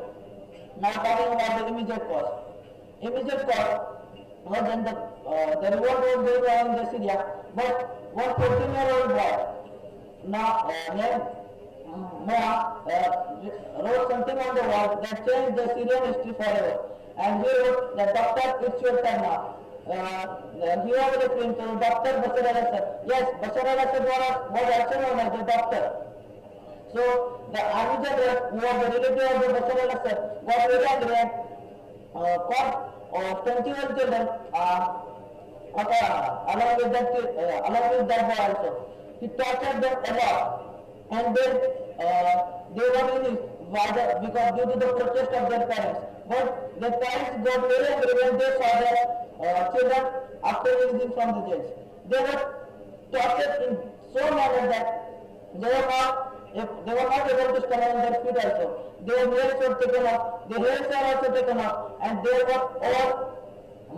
Now talking about the immediate cause. immediate cause was when the revolt was going on in the Syria, but one 14-year-old boy named wrote something on the wall that changed the Syrian history forever. And he wrote that Doctor, it's your turn now. He was referring to Dr. Bashar al-Assad. Yes, Bashar al-Assad was also known as the doctor. So the army general, who was the relative of the Bashar al-Assad, got very angry and caught 21 children along with that boy also. He tortured them a lot, and then they were released because due to the protest of their parents. But their parents got very angry when they saw their children after releasing from the jails. They were tortured in so manner that they were not able to stand on their feet also. Their nails were taken off, their hairs were also taken off, and they were all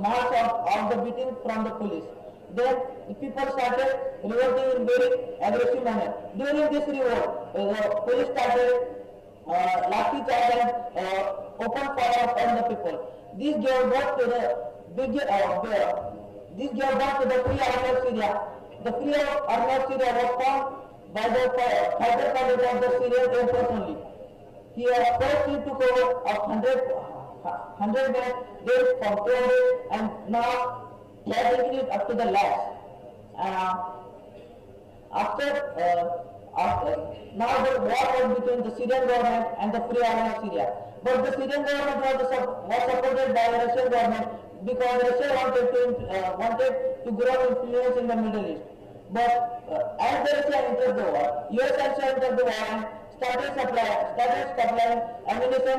marks of the beating from the police. Then the people started revolting in very aggressive manner. During this revolt, the police started lathi charge and open fire on the people. This gave birth to the Free Army of Syria. The Free Army of Syria was formed by the fighter pilot of the Syrian Air Force only. He first took over of 100 men, then from 200, and now he has increased up to the lakhs. Now the war was between the Syrian government and the Free Army of Syria. But the Syrian government was supported by the Russian government because Russia wanted to grow influence in the Middle East. But as the Russia entered the war, US also entered the war and started supplying ammunition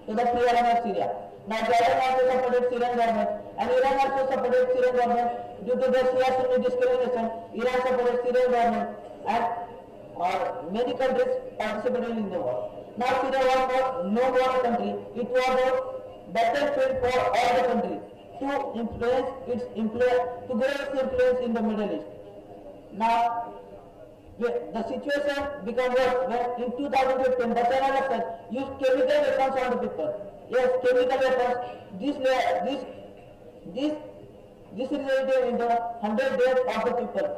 to the Free Army of Syria. Now Jordan also supported Syrian government, and Iran also supported Syrian government due to the Shia-Sunni discrimination. Iran supported Syrian government, and many countries participated in the war. Now Syria was no more a country; it was a battlefield for all the countries to grow its influence in the Middle East. Now the situation became worse when in 2015 Bashar al-Assad used chemical weapons on the people. Yes, chemical weapons. This resulted in the 100 deaths of the people.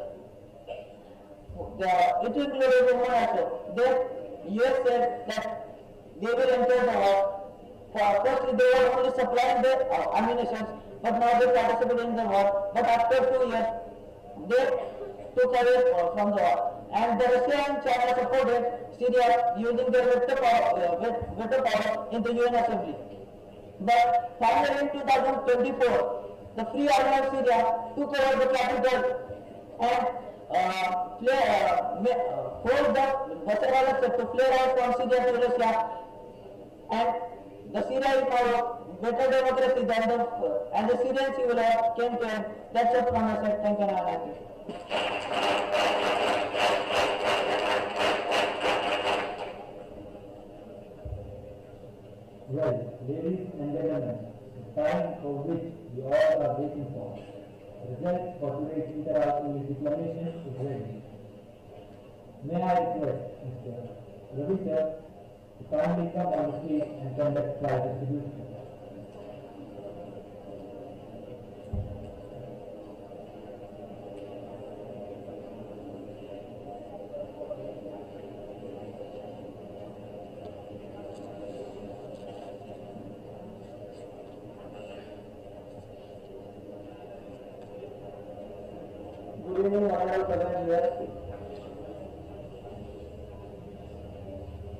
It included women also. Then US said that they will enter the war. Firstly, they were only supplying the ammunition, but now they participated in the war. But after 2 years, they took away from the war. And the Russia and China supported Syria using their veto power in the UN Assembly. But finally in 2024, the Free Army of Syria took over the capital and forced the Bashar al-Assad to flee out from Syria to Russia. And the Syria is now better democracy than and the Syrian civil war came to end. That's it from my side. Thank you. Well, ladies and gentlemen, the time for which we all are waiting for. The result for today's interaction with declamation is ready. May I request Mr. Ravi sir to kindly come on the stage and conduct prize distribution. Good evening, honorable present here.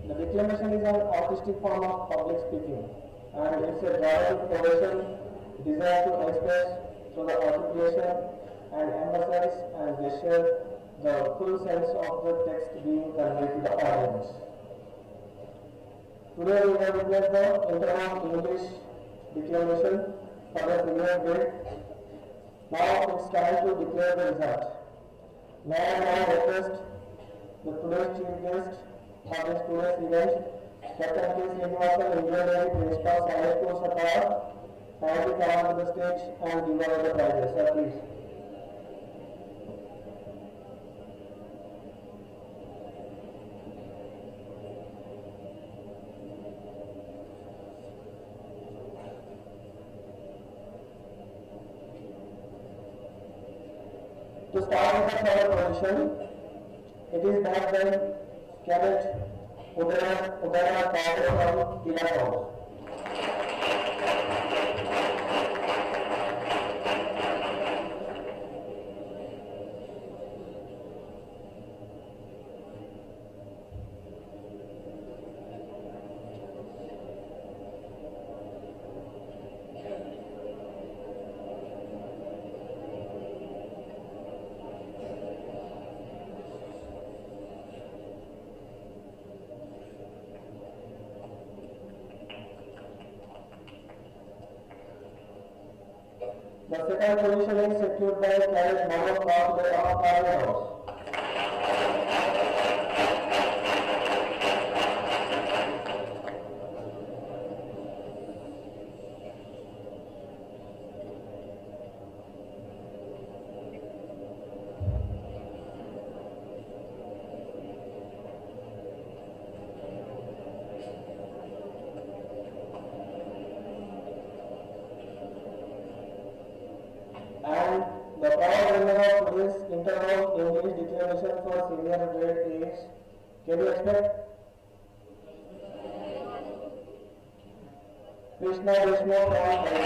The declamation is an artistic form of public speaking, and it's a joyful profession designed to express through the articulation and emphasize and gesture the full sense of the text being conveyed to the audience. Today we have witnessed the internal English declamation for the senior grade. Now it's time to declare the result. May I now request the today's chief guest for this today's event, Captain K. Srinivasan, Engineering Principal, SAINIK to SATARA, kindly come onto the stage and give away the prizes. Sir, please. To start with the third position, it is backed by Cadet Udara Paul from Tilakau. The second position is secured by Cadet Mono of the Army House. And the proud winner of today's interval English Declamation for senior grade is, can you expect? Krishna Deshmukh from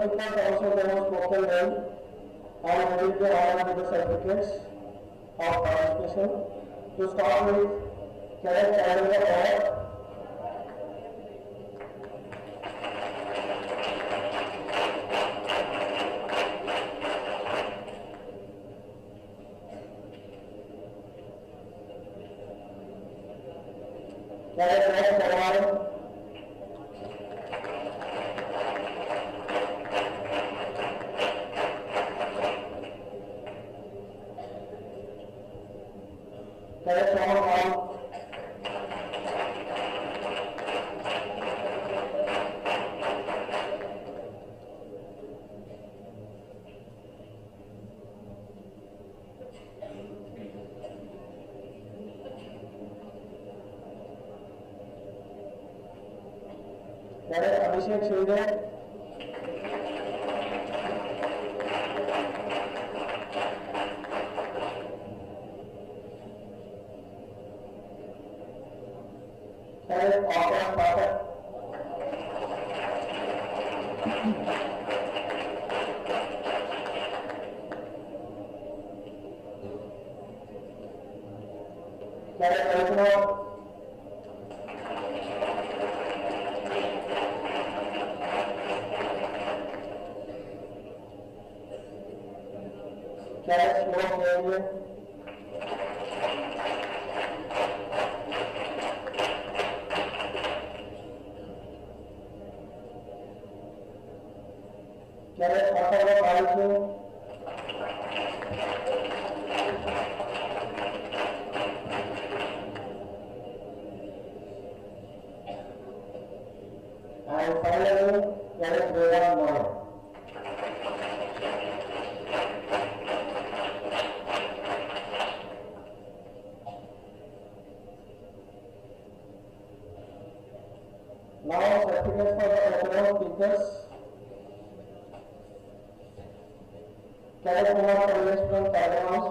speakers also demonstrated well and will be honored with the certificates of participation. To start with, Cadet Challenger Award. Cadet Rex Award. Cadet Sean Brown. Cadet Abhishek Shinde. Cadet Akash Pathak. Cadet Vaishnav. Cadet Shlomo Deviya. Cadet Atharva Palche. And finally, Cadet Devan Mohan. Now, certificates for the overall speakers. Cadet Kumar Kallesh from Tiger House.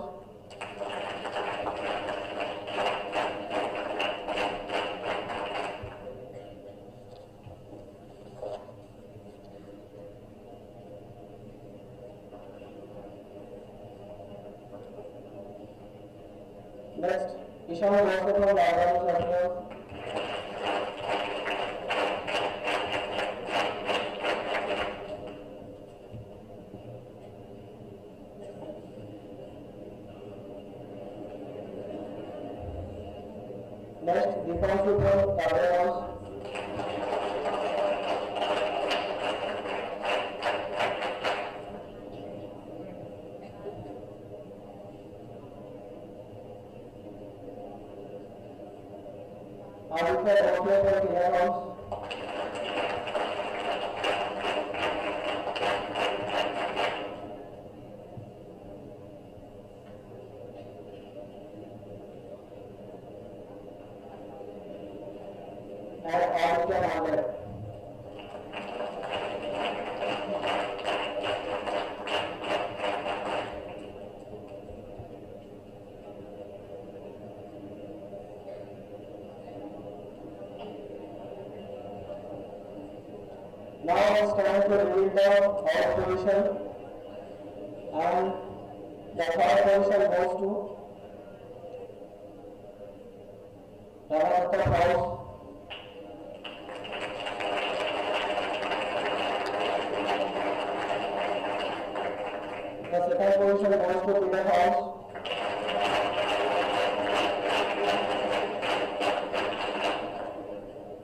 Next, Ishan Goswami from Tiger House. Next, Deepanshu from Tiger House. Aditya Bhosle for Clear House. And Aditya Nagar. Now it's time to reveal the house position, and the third position goes to Eleventh house. The second position goes to Twelfth house.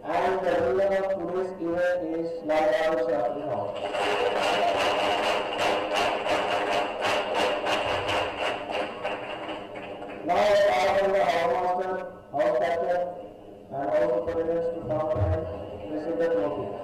And the winner of today's event is Lord Shastri House. Now I call the house master, house captain, and house superintendents to come and receive the trophy.